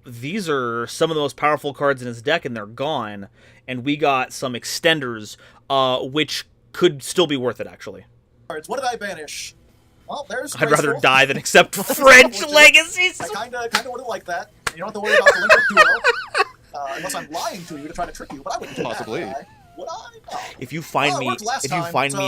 These are some of the most powerful cards in his deck, and they're gone. And we got some extenders, which could still be worth it, actually. What did I banish? Well, there's I'd rather die than accept French legacies. I kind of would have liked that. You don't have to worry about the link of duo. Unless I'm lying to you to try to trick you, but I wouldn't do possibly. That, would I? No. If you find me, in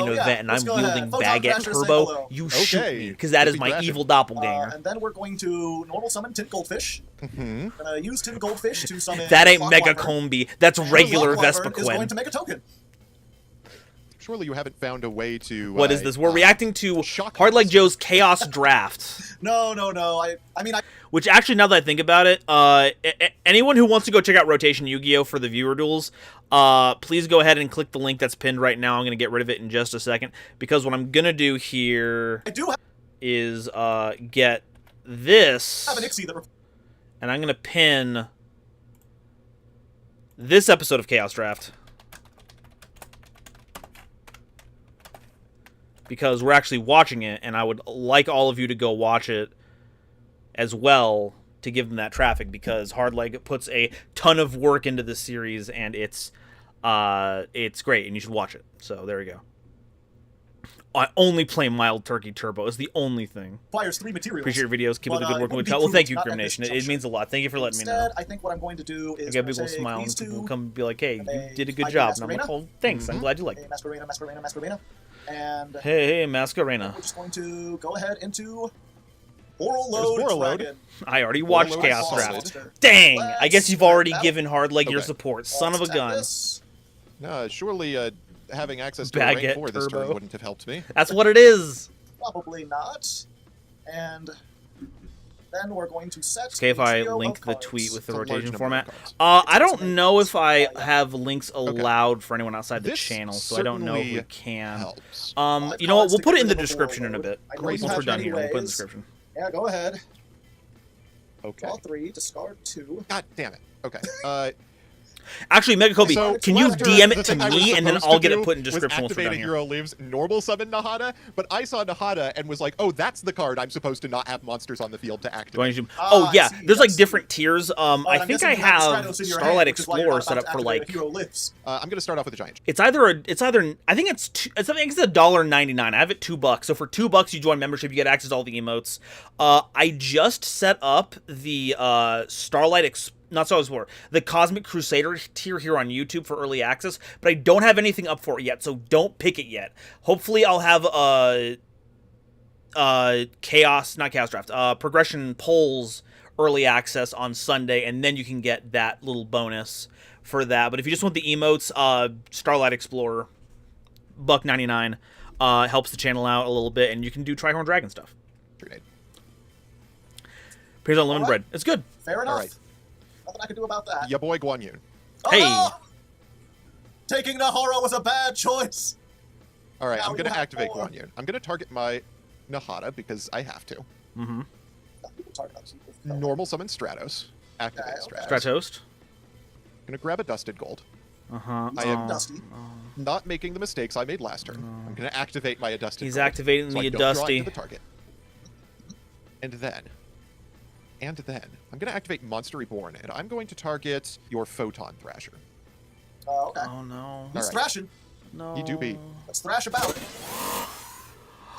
an event and I'm wielding Baguette Turbo, you shoot me, because that is my evil doppelganger. And then we're going to normal summon Tin Goldfish. Gonna use Tin Goldfish to summon. That ain't Mega Combi. That's regular Vespiquen. Is going to make a token. Surely you haven't found a way to... What is this? We're reacting to Hard Like Joe's Chaos Draft. No. I mean... Which, actually, now that I think about it, anyone who wants to go check out Rotation Yu-Gi-Oh! For the viewer duels, please go ahead and click the link that's pinned right now. I'm going to get rid of it in just a second, because what I'm going to do here is get this, and I'm going to pin this episode of Chaos Draft. Because we're actually watching it, and I would like all of you to go watch it as well to give them that traffic, because Hard Like puts a ton of work into this series, and it's great, and you should watch it. So there we go. I only play Mild Turkey Turbo. Is the only thing. Requires 3 materials. Appreciate your videos. Keep up the good work. Well, thank you, Grim Nation. It means a lot. Thank you for letting me know. I think what I'm going to do is I get people smile and people come and be like, "Hey, you did a good job." And I'm like, "Oh, thanks. I'm glad you like it." Masquerena. And hey, Masquerena. We're just going to go ahead into Oral Load. I already watched Chaos Draft. Dang! I guess you've already given Hard Leg your support. Son of a gun. No, surely having access to a rank 4 this turn wouldn't have helped me. That's what it is. Probably not. And then we're going to set. Okay, if I link the tweet with the rotation format. I don't know if I have links allowed for anyone outside the channel, so I don't know if we can. You know what? We'll put it in the description in a bit. Once we're done here, we'll put it in the description. Yeah, go ahead. Okay. Draw 3, discard 2. God damn it. Okay. Actually, Mega Kobe, can you DM it to me, and then I'll get it put in was description once we're done activating here. Euro Lives normal summon Nahada, but I saw Nahada and was like, oh, that's the card I'm supposed to not have monsters on the field to activate. Oh, yeah, there's like different tiers. I think I have Starlight Explorer set up for like... I'm going to start off with a giant. It's either, I think it's $1.99. I have it $2. So for $2 you join membership, you get access to all the emotes. I just set up the Starlight Explorer. Not so as for the Cosmic Crusader tier here on YouTube for early access, but I don't have anything up for it yet, so don't pick it yet. Hopefully I'll have Progression Polls early access on Sunday, and then you can get that little bonus for that. But if you just want the emotes, Starlight Explorer, $1.99, helps the channel out a little bit, and you can do Trihorn Dragon stuff. Appears on Lemon Bread. It's good. Fair enough. All right. Nothing I can do about that. Ya boy Guan Yun. Hey! No! Taking Nahara was a bad choice! Alright, I'm going to activate Guan Yun. I'm going to target my Nahara because I have to. Normal summon Stratos. Activate Stratos. Stratos. I'm going to grab a Dusted Gold. I am not making the mistakes I made last turn. I'm going to activate my Adusted Gold. He's activating the Adusty. The target. And then... And then I'm going to activate Monster Reborn, and I'm going to target your Photon Thrasher. Okay. Oh no. He's Alright. thrashing. No. You do be. Let's thrash about it.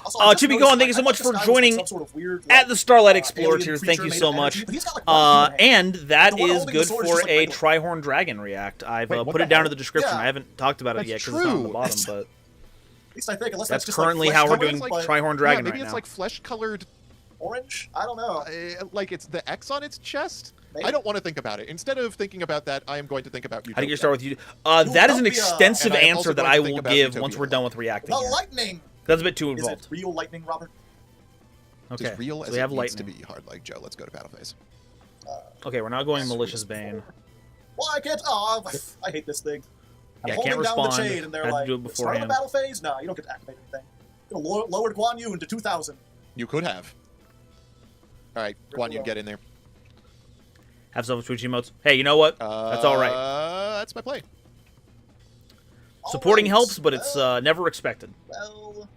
Also, I just to be noticed, going, thank you so I much thought for this guy was, like, joining some sort of weird, at the Starlight alien Explorer tier. Thank creature you made so of much. energy, but he's got, like, weapons in hand. And that The one is holding the good sword is for just, like, a regular. Trihorn Dragon react. I've Wait, what put the it down hell? in the description. Yeah. I haven't talked about it That's yet because it's not on the true. bottom, but At least I think, unless that's just, currently like, how we're flesh doing colored, Trihorn Dragon maybe right it's now. like flesh-colored, orange? I don't know. like it's the X on its chest. Maybe. I don't want to think about it. Instead of thinking about that, I am going to think about Utopia. How do you start with you? That is an Utopia. extensive And I am answer also that going I to will think about give Utopia. once we're done with reacting. The here. lightning! That's a bit too Is involved. it real lightning, Robert? Okay, As real so as we it have needs lightning. to be, hard like Joe. Let's go to battle phase. Okay, we're not going Malicious Bane. Well, I can't. Oh, I hate this thing. I'm Yeah, holding can't down the respond. chain, and they're Had to like, do it start of the beforehand. battle phase? No, you don't get to activate anything. You lowered Guan Yu into 2,000. You could have. All right, Guan Yu, get in there. Have self-switch emotes. Hey, you know what? That's all right. That's my play. Supporting Alright, helps, but it's never expected. Well,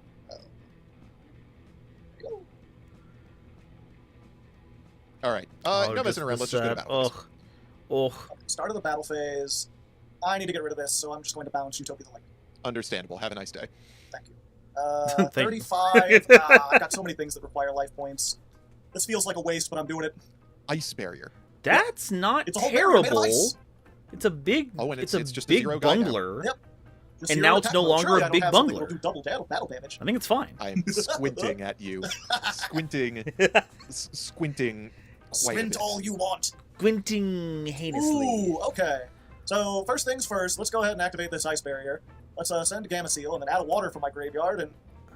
All right. No messing around. Let's just go to battle phase. Ugh. start of the battle phase. I need to get rid of this, so I'm just going to bounce Utopia the Lightning. Understandable. Have a nice day. Thank you. Thank you. 35. I got so many things that require life points. This feels like a waste, but I'm doing it. Ice barrier. That's not It's a whole barrier made of terrible. ice. It's a big. Oh, and it's it's a just a big zero guy now. bungler. Yep. Just And zero now it's attack no mode. longer Surely a I don't big have something bungler. that'll do double battle damage. I think it's fine. I am squinting at you. Squinting. Squinting. Quite a Squint bit. all you want. Squinting heinously. Ooh, okay. So first things first, let's go ahead and activate this ice barrier. Let's send Gamma Seal and then add a water from my graveyard, and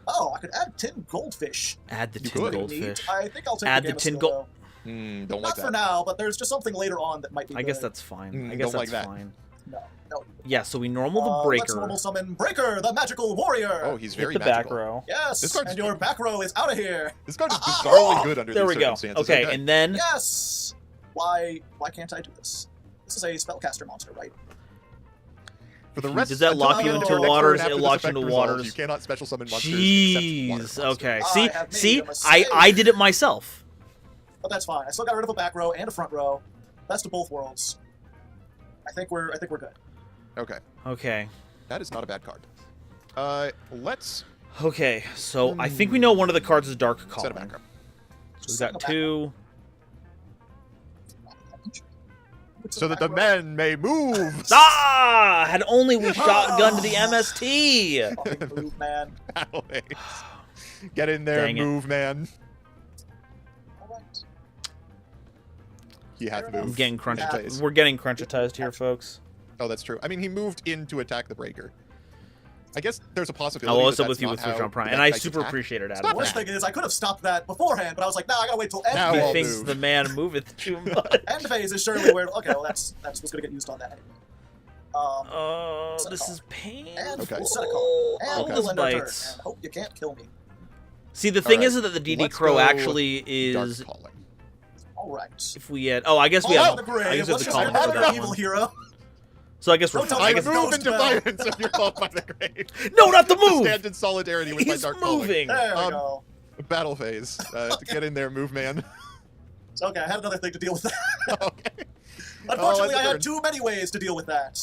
I could add 10 goldfish. Add the You tin could. goldfish. Neat. I think I'll take Add the the Gamma tin Seal, gold- though. Don't like Not for that. now, but there's just something later on that might be I good. guess that's fine. I guess don't like that's that. fine. No. Yeah, so we normal the Let's breaker. normal summon Breaker, the magical warrior. Oh, he's Hit very the back magical. row. Yes, This card's- and your back row is out of here. This card is bizarrely good under There these we go. circumstances. Okay, and then Yes. Why can't I do this? This is a spellcaster monster, right? for the rest, does that until lock the you end into of your next waters? turn after It this locks you effect into resolves, waters. You cannot special summon monsters except Jeez. water monsters. Okay. I See, have made see, a mistake. I did it myself. But that's fine. I still got rid of a back row and a front row. Best of both worlds. I think we're good. Okay, Okay. that is not a bad card. Let's Okay. So I think we know one of the cards is Dark set a Calling. back row. So we've got two. So that the men may move. Ah! Had only we shotgunned the MST. Fucking move, man. Battle phase. Get in there, Dang it. move, man. Alright. He had to Fair I'm move. getting Yeah. crunchitized. We're getting crunchitized here, folks. Oh, that's true. I mean, he moved in to attack the breaker. I guess there's a I possibility. was that up with that's you not with Switch how on Prime, the and I bad guys super attack. appreciate it out The of worst that. thing is I could have stopped that beforehand, but I was like, no, I gotta wait till end Now He I'll phase. thinks move. the man moveth too much. End phase is surely where. Okay, well that's what's gonna get used on that anyway. Oh, Set a this call. is pain. And Okay. we'll set a call. And Oh, Okay. we'll this end our turn. bites. And hope you can't kill me. See, the thing Alright, is that the DD let's Crow go actually is. Dark calling. All right. If we had. Oh, I guess we Fall have. out of the grave. I guess we have Let's the just column get for rid of that the evil one. hero. So I guess we're Don't tell fine. me I I guess it's move Ghost in Bell. defiance of your call by the grave. No, not the move! Stand in solidarity with my He's dark moving. There we Um, go. calling. Battle phase. Get in there, move, man. So, okay, I had another thing to deal with that. Okay. Unfortunately, Oh, I that's had too many ways to deal with that.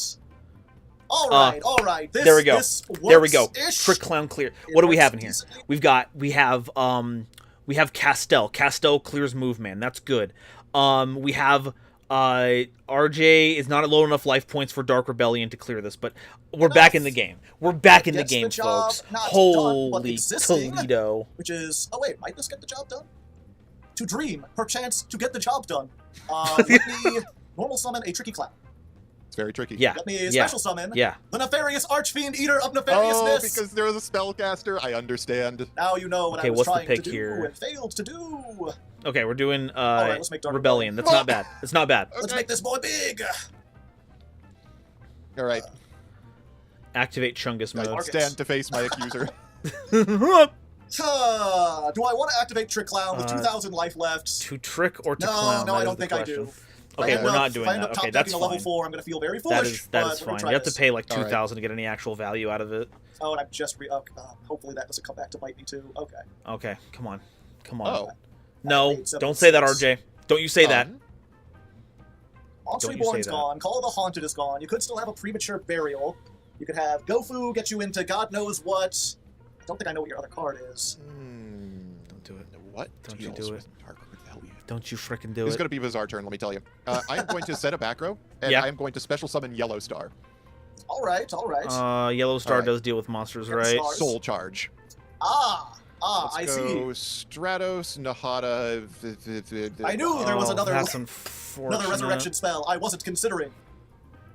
All right, all right. This, there we go. This There we go. works-ish. Trick Clown clear. It What do we works have in here? decently. We have Castel. Castel clears move man. That's good. We have RJ is not at low enough life points for Dark Rebellion to clear this, but we're back in the game. We're back in the Gets the game, job folks. not done, but Holy existing. Toledo. Which is, oh wait, might this get the job done? To dream, perchance to get the job done. Let me normal summon a tricky clown. It's very tricky. Yeah. Let me Yeah. special summon Yeah. the nefarious archfiend eater of Oh, nefariousness. because there was a spellcaster. I understand. Now you know what Okay, I was what's the trying pick to do here? and failed to do. Okay, we're doing right, let's make Dark Rebellion. That's not bad. It's not bad. Let's Okay. make this boy big. All right. Activate Chungus I mode. stand to face my accuser. Do I want to activate Trick Clown with 2,000 life left? To trick or to No, clown? no, That I is don't the think I question. do. Okay, If I we're end not up- doing if I end that. up Okay, top that's decking a level fine. 4, I'm gonna feel very That foolish. is but let me fine. try You have to this. pay like All right. 2,000 to get any actual value out of it. Oh, and I'm just hopefully that doesn't come back to bite me too. Okay. Okay, come on. Come on. Oh. No, I made don't say that, 76. RJ. Don't you say that. Monster Don't you say Reborn's that. gone. Call of the Haunted is gone. You could still have a premature burial. You could have Gofu get you into God knows what. I don't think I know what your other card is. Don't do it. What? Don't you do it. Value? Don't you frickin' do This is it. going to be a bizarre turn, let me tell you. I am going to set a back row, and Yeah. I am going to special summon Yellow Star. All right. Yellow Star Alright. does deal with monsters, Yeah, right? Stars. Soul Charge. I Let's see. go Stratos, Nahata. I knew there was another That's unfortunate. resurrection spell I wasn't considering.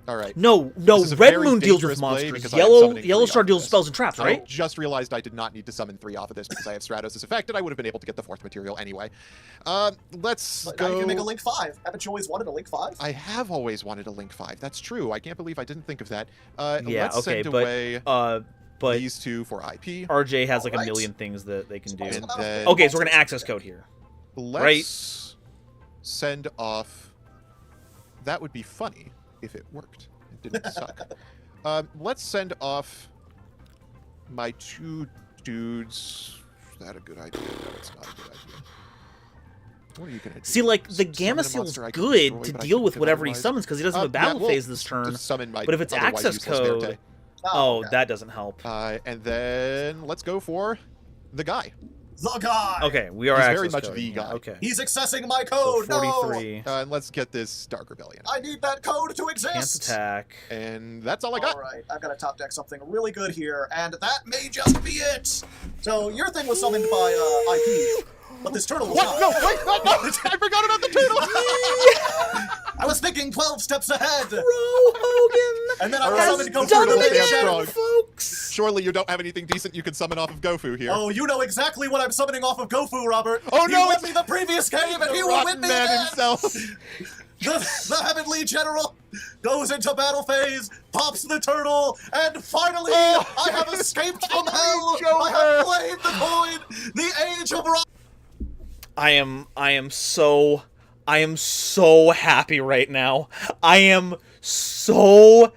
All right. No, This is a Red very Moon deals dangerous with play monsters. because I am summoning Yellow three Star off deals with this. spells and traps, I right? just realized I did not need to summon 3 off of this because I have Stratos as affected. I would have been able to get the 4th material anyway. Let's But go. now you can make a Link 5. Haven't you always wanted a Link 5? I have always wanted a Link 5. That's true. I can't believe I didn't think of that. Yeah, let's okay, send but away but these 2 for IP. RJ has like a Alright. million things that they can do. And then Okay, so we're gonna access code here. let's send off. That would be funny if it worked. It didn't suck. Let's send off my 2 dudes. Is that a good idea? No, it's not a good idea. What are you gonna do? See, like, the Summon Gamma a Seal's monster I can good destroy, to but I deal can't with kill whatever he otherwise? summons because he doesn't have a battle well, phase this to turn. summon my But if it's otherwise access useless code, Verte. oh, okay. that doesn't help. And then let's go for the guy. The guy! Okay, we are He's access very much code. the Yeah, guy. okay. He's accessing my So code! No! 43. And let's get this Dark Rebellion. I need that code to Can't exist! attack. And that's all I got. Alright, I've got to top deck something really good here, and that may just be it! So, your thing was summoned by IP, but this turtle was What? not. No, wait, no, no! I forgot about the turtle! I was thinking 12 steps ahead! Bro, Hogan And then I Alright, summoned Goku done to it make Stand again, strong. folks! Surely you don't have anything decent you can summon off of Gofu here. Oh, you know exactly what I'm summoning off of Gofu, Robert! Oh, He no, won it's me the previous game, and he will Rotten win me Man again! himself. The Heavenly General goes into battle phase, pops the turtle, and finally, Oh, I have escaped from hell! Joker. I have played the coin! The Age of Rock! I am so happy right now. I am so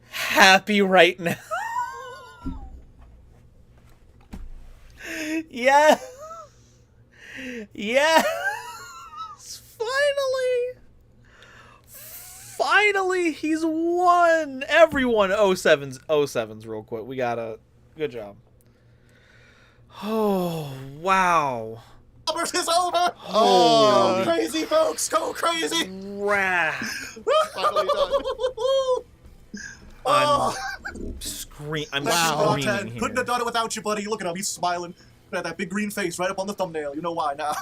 happy right now. Yeah. Yes. Finally he's won. Everyone 07s real quick. We got a good job. Oh, wow. Robert is over! Oh. Go crazy, folks! Go crazy! Rah. Finally done. Oh, I'm screaming Rotten. here. Couldn't have done it without you, buddy. Look at him, he's smiling. Got that big green face right up on the thumbnail. You know why now.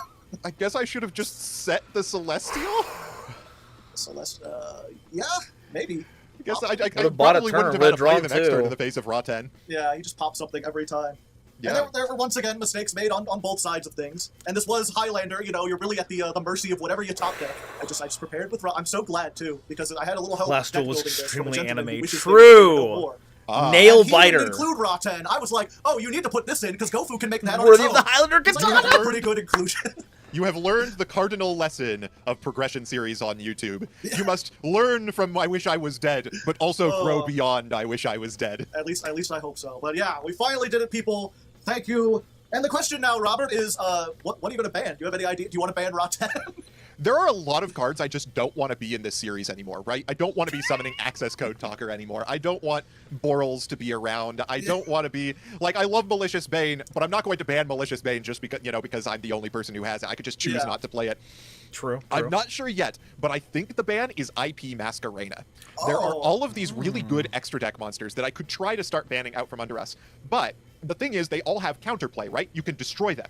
I guess I should have just set the Celestial? Celeste, yeah, maybe. I guess I Would've bought a probably turn, wouldn't have would've had to play drawn the next turn two. in the face of Raten. Yeah, he just pops something every time. Yeah. And there were once again mistakes made on both sides of things. And this was Highlander, you know, you're really at the mercy of whatever you top deck. I just prepared with I'm so glad too, because I had a little help. Last deck duel was building this from a extremely gentleman who anime. wishes True. there was no war. Nail And he biter. didn't include Raten. I was like, oh, you need to put this in because Gofu can make that on Worthy its of own. the Highlander It's like, that's a Katana. pretty good inclusion. You have learned the cardinal lesson of progression series on YouTube. You must learn from I Wish I Was Dead, but also grow beyond I Wish I Was Dead. At least I hope so. But yeah, we finally did it, people. Thank you. And the question now, Robert, is what are you going to ban? Do you have any idea? Do you want to ban Raten? There are a lot of cards I just don't want to be in this series anymore, right? I don't want to be summoning Access Code Talker anymore. I don't want Borals to be around. I don't want to be... Like, I love Malicious Bane, but I'm not going to ban Malicious Bane just because, because I'm the only person who has it. I could just choose not to play it. True. I'm not sure yet, but I think the ban is IP Masquerena. There are all of these really good extra deck monsters that I could try to start banning out from under us. But the thing is, they all have counterplay, right? You can destroy them,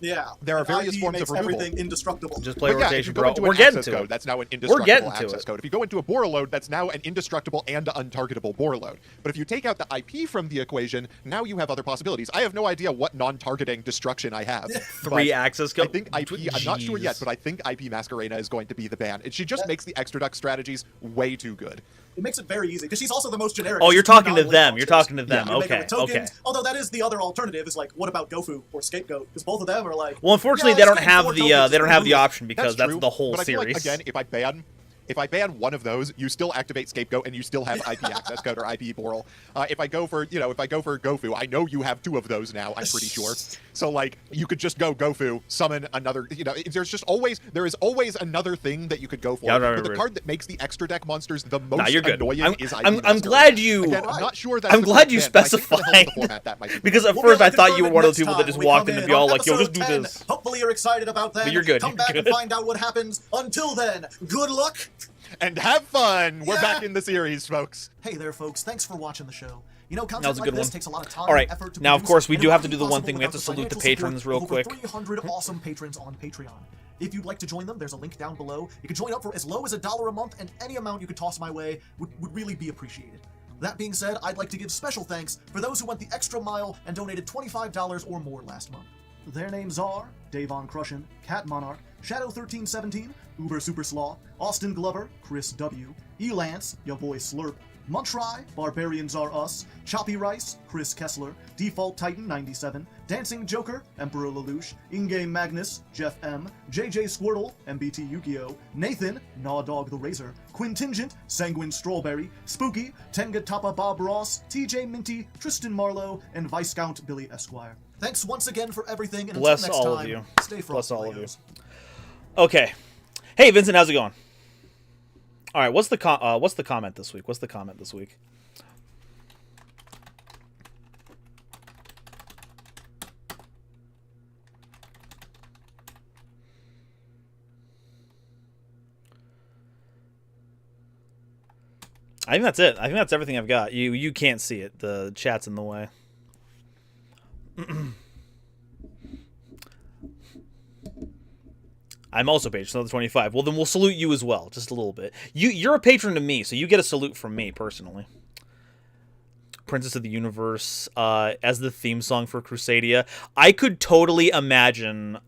Yeah. There are And various IP forms of makes removal. everything indestructible. Just play But yeah, if rotation, you go bro. into We're an getting access to code, it. that's now an getting indestructible to access it. code. If you go into a Bora load, that's now an indestructible and untargetable Bora load. But if you take out the IP from the equation, now you have other possibilities. I have no idea what non-targeting destruction I have. 3 but access I code. think IP, I'm not sure yet, but I think IP Masquerena is going to be the ban. And she just makes the extra deck strategies way too good. It makes it very easy because she's also the most generic. Oh, She's you're two talking to non-link them. You're monsters. talking to them. You can make it Okay, with tokens. okay. Although that is the other alternative. Is like, what about Gofu or Scapegoat? Because both of them are like. Well, unfortunately, yeah, they don't it's have four the tokens, they don't have the remove it. option because that's true, the whole but I feel series. like, again, if I ban If I ban one of those, you still activate Scapegoat and you still have IP access code or IP portal. If I go for Gofu, I know you have 2 of those now, I'm pretty sure. So, like, you could just go Gofu, summon another, there is always another thing that you could go for. Yeah, but the card that makes the extra deck monsters the most annoying is IP I'm glad you... Again, I'm not sure that's I'm glad you specified. Because at first I thought you were one of those people that just walked in and be all like, yo, just do this. Hopefully you're excited about that. But you're good. Come back and find out what happens. Until then, good luck. And have fun. We're back in the series, folks. Hey there, folks. Thanks for watching the show. Content that was a good like this one. takes a lot of time All right. and effort to Now, of produce, course, we and do it have to wouldn't do be the one possible thing. We have to without salute the financial patrons support real of over quick. 300 awesome patrons on Patreon. If you'd like to join them, there's a link down below. You can join up for as low as $1 a month, and any amount you could toss my way would really be appreciated. That being said, I'd like to give special thanks for those who went the extra mile and donated $25 or more last month. Their names are Davon Crushin, Cat Monarch, Shadow1317, Uber Super Slaw, Austin Glover, Chris W, Elance, Ya Boy Slurp, Muntry, Barbarians Are Us, Choppy Rice, Chris Kessler, Default Titan 97, Dancing Joker, Emperor Lelouch, Ingame Magnus, Jeff M, JJ Squirtle, MBT Yu-Gi-Oh, Nathan, Gnaw Dog the Razor, Quintingent, Sanguine Strawberry, Spooky, Tenga Tapa Bob Ross, TJ Minty, Tristan Marlowe, and Viscount Billy Esquire. Thanks once again for everything, and Bless until next all time, of you. stay frosty. Bless all of you. Legos. Okay. Hey, Vincent, how's it going? All right, what's the comment this week? What's the comment this week? I think that's it. I think that's everything I've got. You can't see it. The chat's in the way. I'm also patron, so 25. Well, then we'll salute you as well, just a little bit. You're a patron to me, so you get a salute from me personally. Princess of the Universe as the theme song for Crusadia. I could totally imagine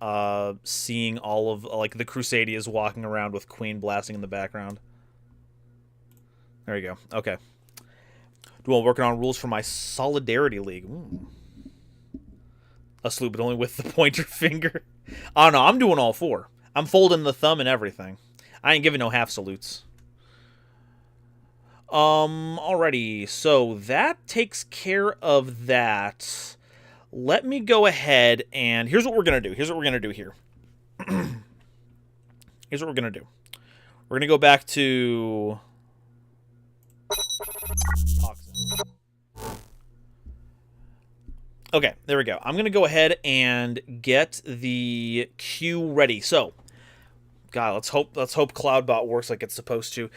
seeing all of like the Crusadias walking around with Queen blasting in the background. There you go. Okay. Well, working on rules for my Solidarity League. Ooh. A salute, but only with the pointer finger. Oh no, I'm doing all 4. I'm folding the thumb and everything. I ain't giving no half salutes. Alrighty. So that takes care of that. Let me go ahead and here's what we're gonna do. Here's what we're gonna do here. Here's what we're gonna do. We're gonna go back to Toxin. Okay, there we go. I'm going to go ahead and get the queue ready. So, God, let's hope CloudBot works like it's supposed to.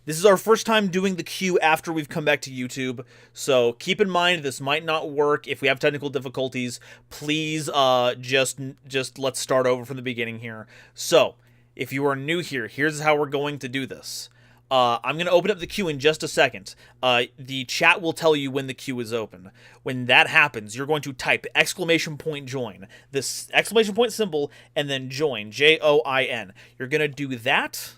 This is our first time doing the queue after we've come back to YouTube. So, keep in mind this might not work. If we have technical difficulties, please just let's start over from the beginning here. So, if you are new here, here's how we're going to do this. I'm going to open up the queue in just a second. The chat will tell you when the queue is open. When that happens, you're going to type !join, this exclamation point symbol, and then join, J-O-I-N. You're going to do that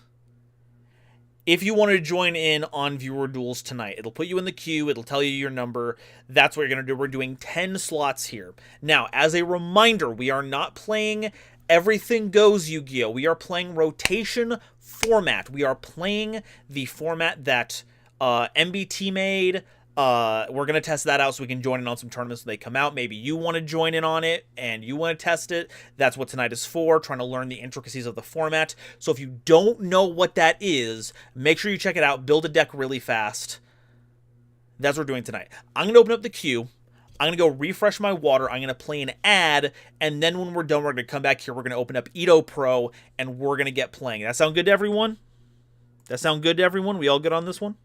if you want to join in on Viewer Duels tonight. It'll put you in the queue. It'll tell you your number. That's what you're going to do. We're doing 10 slots here. Now, as a reminder, we are not playing Everything Goes Yu-Gi-Oh! We are playing rotation format. We are playing the format that MBT made. We're going to test that out so we can join in on some tournaments when they come out. Maybe you want to join in on it and you want to test it. That's what tonight is for, trying to learn the intricacies of the format. So if you don't know what that is, make sure you check it out. Build a deck really fast. That's what we're doing tonight. I'm going to open up the queue. I'm going to go refresh my water. I'm going to play an ad, and then when we're done, we're going to come back here. We're going to open up Edo Pro, and we're going to get playing. That sound good to everyone? That sound good to everyone? We all good on this one?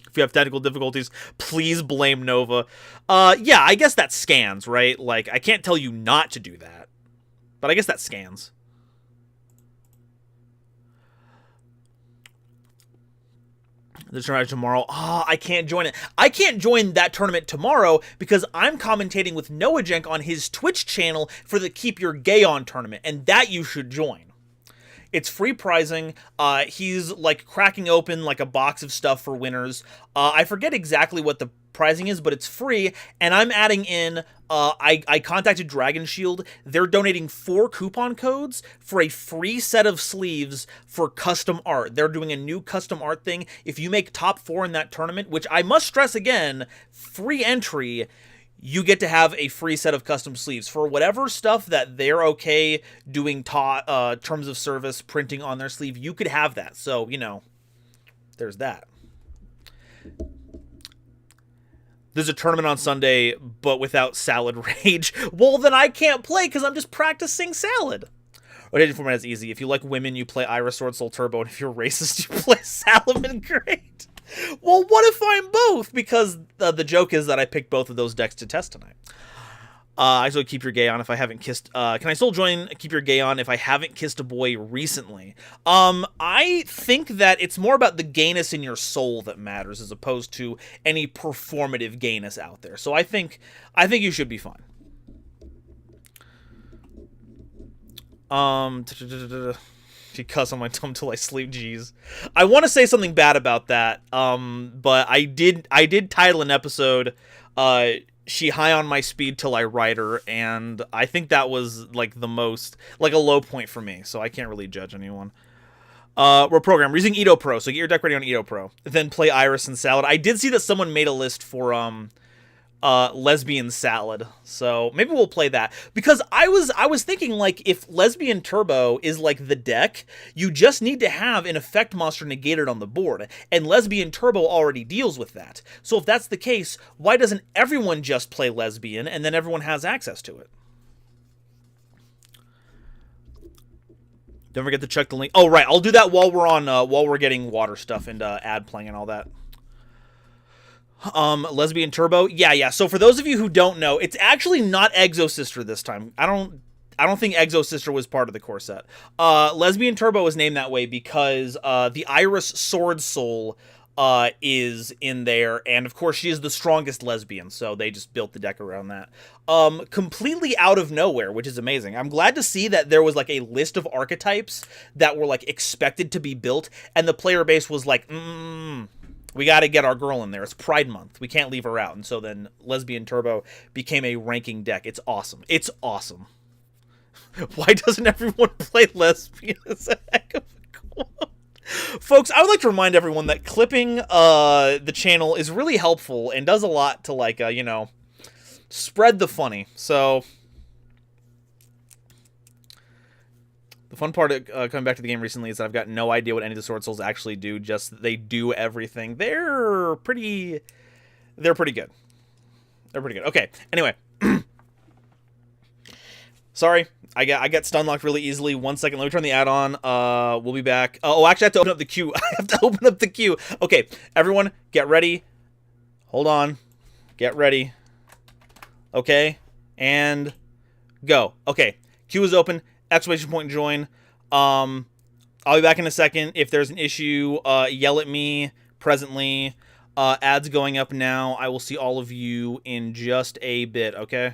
If you have technical difficulties, please blame Nova. Yeah, I guess that scans, right? Like, I can't tell you not to do that, but I guess that scans. The tournament tomorrow. Oh, I can't join it. I can't join that tournament tomorrow because I'm commentating with Noah Jenk on his Twitch channel for the Keep Your Gay On tournament, and that you should join. It's free prizing. He's like cracking open like a box of stuff for winners. I forget exactly what the prizing is, but it's free, and I'm adding in, I contacted Dragon Shield. They're donating 4 coupon codes for a free set of sleeves for custom art. They're doing a new custom art thing. If you make top 4 in that tournament, which I must stress again, free entry, you get to have a free set of custom sleeves for whatever stuff that they're okay doing terms of service printing on their sleeve. You could have that. So, you know, there's that. There's a tournament on Sunday, but without Salad Rage. Well, then I can't play because I'm just practicing Salad. Rotation format is easy. If you like women, you play Iris Sword Soul Turbo, and if you're racist, you play Salaman Great. Well, what if I'm both? Because the joke is that I picked both of those decks to test tonight. I still keep your gay on if I haven't kissed. Can I still join keep your gay on if I haven't kissed a boy recently? I think that it's more about the gayness in your soul that matters as opposed to any performative gayness out there. So I think you should be fine. She cuss on my tongue till I sleep. Jeez, I want to say something bad about that. But I did title an episode. She high on my speed till I ride her, and I think that was like the most, like a low point for me, so I can't really judge anyone. We're programmed. We're using Edo Pro, so get your deck ready on Edo Pro. Then play Iris and Salad. I did see that someone made a list for Lesbian Salad, so maybe we'll play that, because I was thinking, like, if Lesbian Turbo is like the deck, you just need to have an effect monster negated on the board, and Lesbian Turbo already deals with that. So if that's the case, why doesn't everyone just play Lesbian and then everyone has access to it? Don't forget to check the link. Oh right, I'll do that while we're getting water stuff and ad playing and all that. Lesbian Turbo. Yeah. So for those of you who don't know, it's actually not Exo Sister this time. I don't think Exo Sister was part of the core set. Lesbian Turbo is named that way because the Iris Sword Soul is in there, and of course she is the strongest lesbian, so they just built the deck around that. Completely out of nowhere, which is amazing. I'm glad to see that there was like a list of archetypes that were like expected to be built, and the player base was like, we got to get our girl in there. It's Pride Month. We can't leave her out. And so then Lesbian Turbo became a ranking deck. It's awesome. It's awesome. Why doesn't everyone play Lesbian? It's a heck of a quote. Folks, I would like to remind everyone that clipping the channel is really helpful and does a lot to, like, you know, spread the funny. So the fun part of coming back to the game recently is that I've got no idea what any of the Sword Souls actually do. Just they do everything. They're pretty good. They're pretty good. Okay. Anyway, sorry, I got stun locked really easily. 1 second. Let me turn the ad on. We'll be back. Oh, actually, I have to open up the queue. I have to open up the queue. Okay, everyone, get ready. Hold on. Get ready. Okay, and go. Okay, queue is open. Exclamation point join. I'll be back in a second. If there's an issue, yell at me presently. Ads going up now. I will see all of you in just a bit, okay?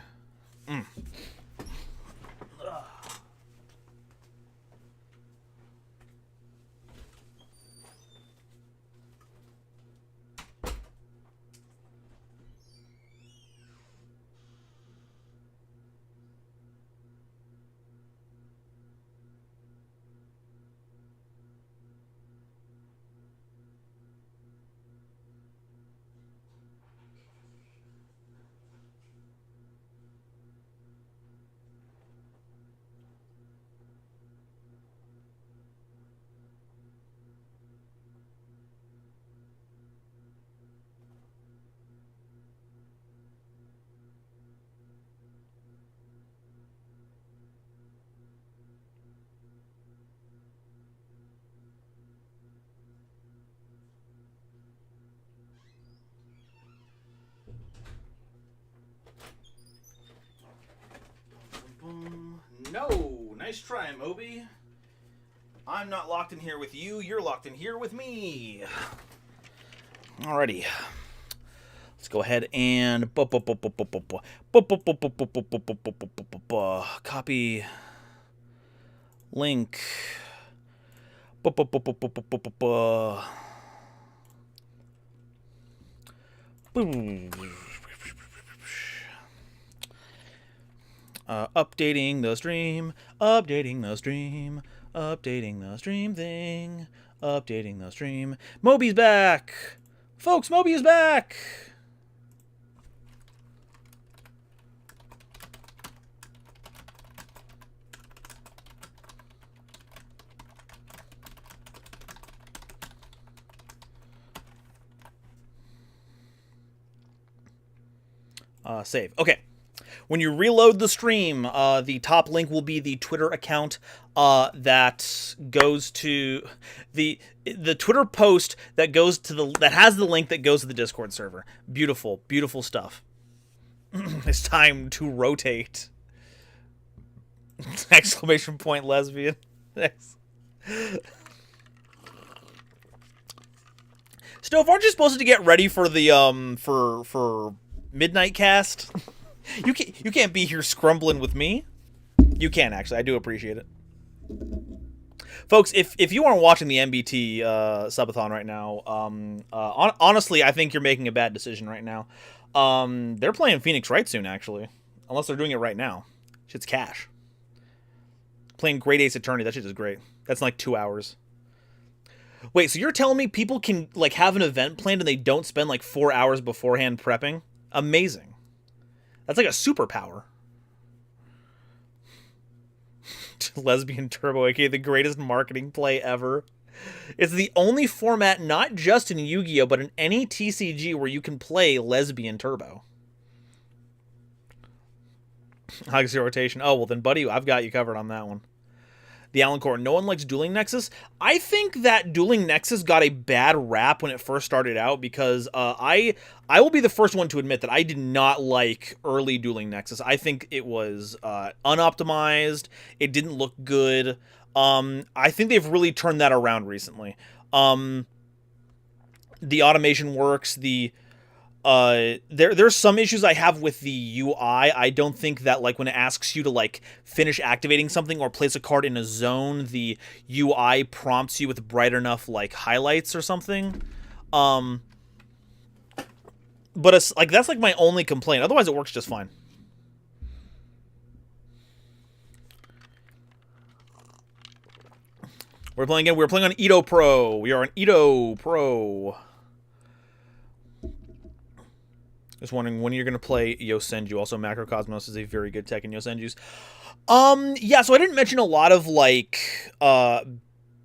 No, nice try, Moby. I'm not locked in here with you. You're locked in here with me. Alrighty. Let's go ahead and copy link. Updating the stream, updating the stream, updating the stream thing, updating the stream. Moby's back! Folks, Moby is back! Save. Okay. When you reload the stream, the top link will be the Twitter account that goes to the Twitter post that goes to that has the link that goes to the Discord server. Beautiful, beautiful stuff. It's time to rotate. Exclamation point lesbian. Stove, aren't you supposed to get ready for the for midnight cast? You can't be here scrumbling with me. You can, actually. I do appreciate it. Folks, if you aren't watching the MBT subathon right now, honestly, I think you're making a bad decision right now. They're playing Phoenix Wright soon, actually. Unless they're doing it right now. Shit's cash. Playing Great Ace Attorney, that shit is great. That's in like 2 hours. Wait, so you're telling me people can like have an event planned and they don't spend like 4 hours beforehand prepping? Amazing. That's like a superpower. Lesbian Turbo, aka the greatest marketing play ever. It's the only format, not just in Yu-Gi-Oh, but in any TCG where you can play Lesbian Turbo. Galaxy rotation. Oh, well then, buddy, I've got you covered on that one. The Alan Core. No one likes Dueling Nexus. I think that Dueling Nexus got a bad rap when it first started out because I will be the first one to admit that I did not like early Dueling Nexus. I think it was unoptimized. It didn't look good. I think they've really turned that around recently. The automation works. There's some issues I have with the UI. I don't think that like when it asks you to like finish activating something or place a card in a zone, the UI prompts you with bright enough like highlights or something. But it's like that's like my only complaint. Otherwise, it works just fine. We're playing again. We're playing on Edo Pro. We are an Edo Pro. Just wondering when you're going to play Yosenju. Also, Macrocosmos is a very good tech in Yosenjus. Yeah, so I didn't mention a lot of, like,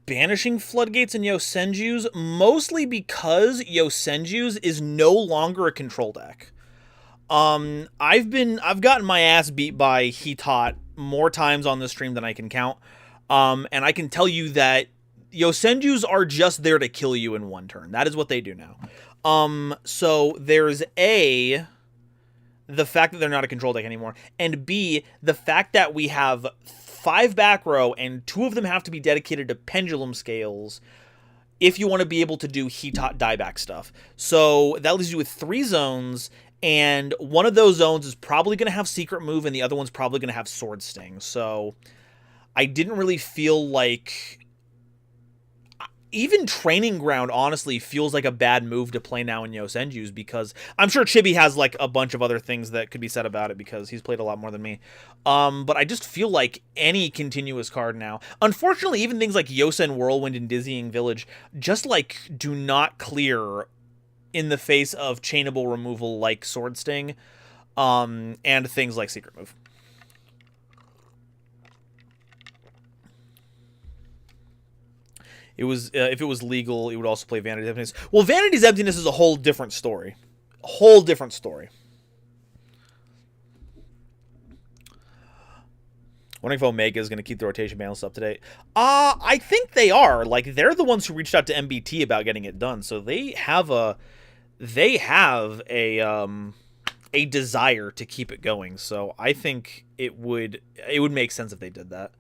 banishing floodgates in Yosenjus, mostly because Yosenjus is no longer a control deck. I've gotten my ass beat by Hitot more times on the stream than I can count. And I can tell you that Yosenjus are just there to kill you in one turn. That is what they do now. So there's A, the fact that they're not a control deck anymore, and B, the fact that we have 5 back row and 2 of them have to be dedicated to pendulum scales if you want to be able to do Hitot dieback stuff. So that leaves you with 3 zones, and one of those zones is probably going to have Secret Move, and the other one's probably going to have Sword Sting. So I didn't really feel like... Even Training Ground, honestly, feels like a bad move to play now in Yosenjus because I'm sure Chibi has, like, a bunch of other things that could be said about it because he's played a lot more than me. But I just feel like any continuous card now... Unfortunately, even things like Yosen Whirlwind and Dizzying Village just, like, do not clear in the face of chainable removal like Sword Sting and things like Secret Move. It was if it was legal, it would also play Vanity's Emptiness. Well, Vanity's Emptiness is a whole different story. A whole different story. Wondering if Omega is going to keep the rotation balance up to date. I think they are. Like, they're the ones who reached out to MBT about getting it done. So they have a desire to keep it going. So I think it would make sense if they did that.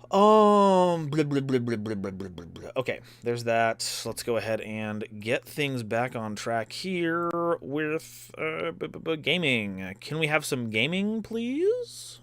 Blah, blah, blah, blah, blah, blah, blah, blah, blah. Okay, there's that. Let's go ahead and get things back on track here with gaming. Can we have some gaming, please?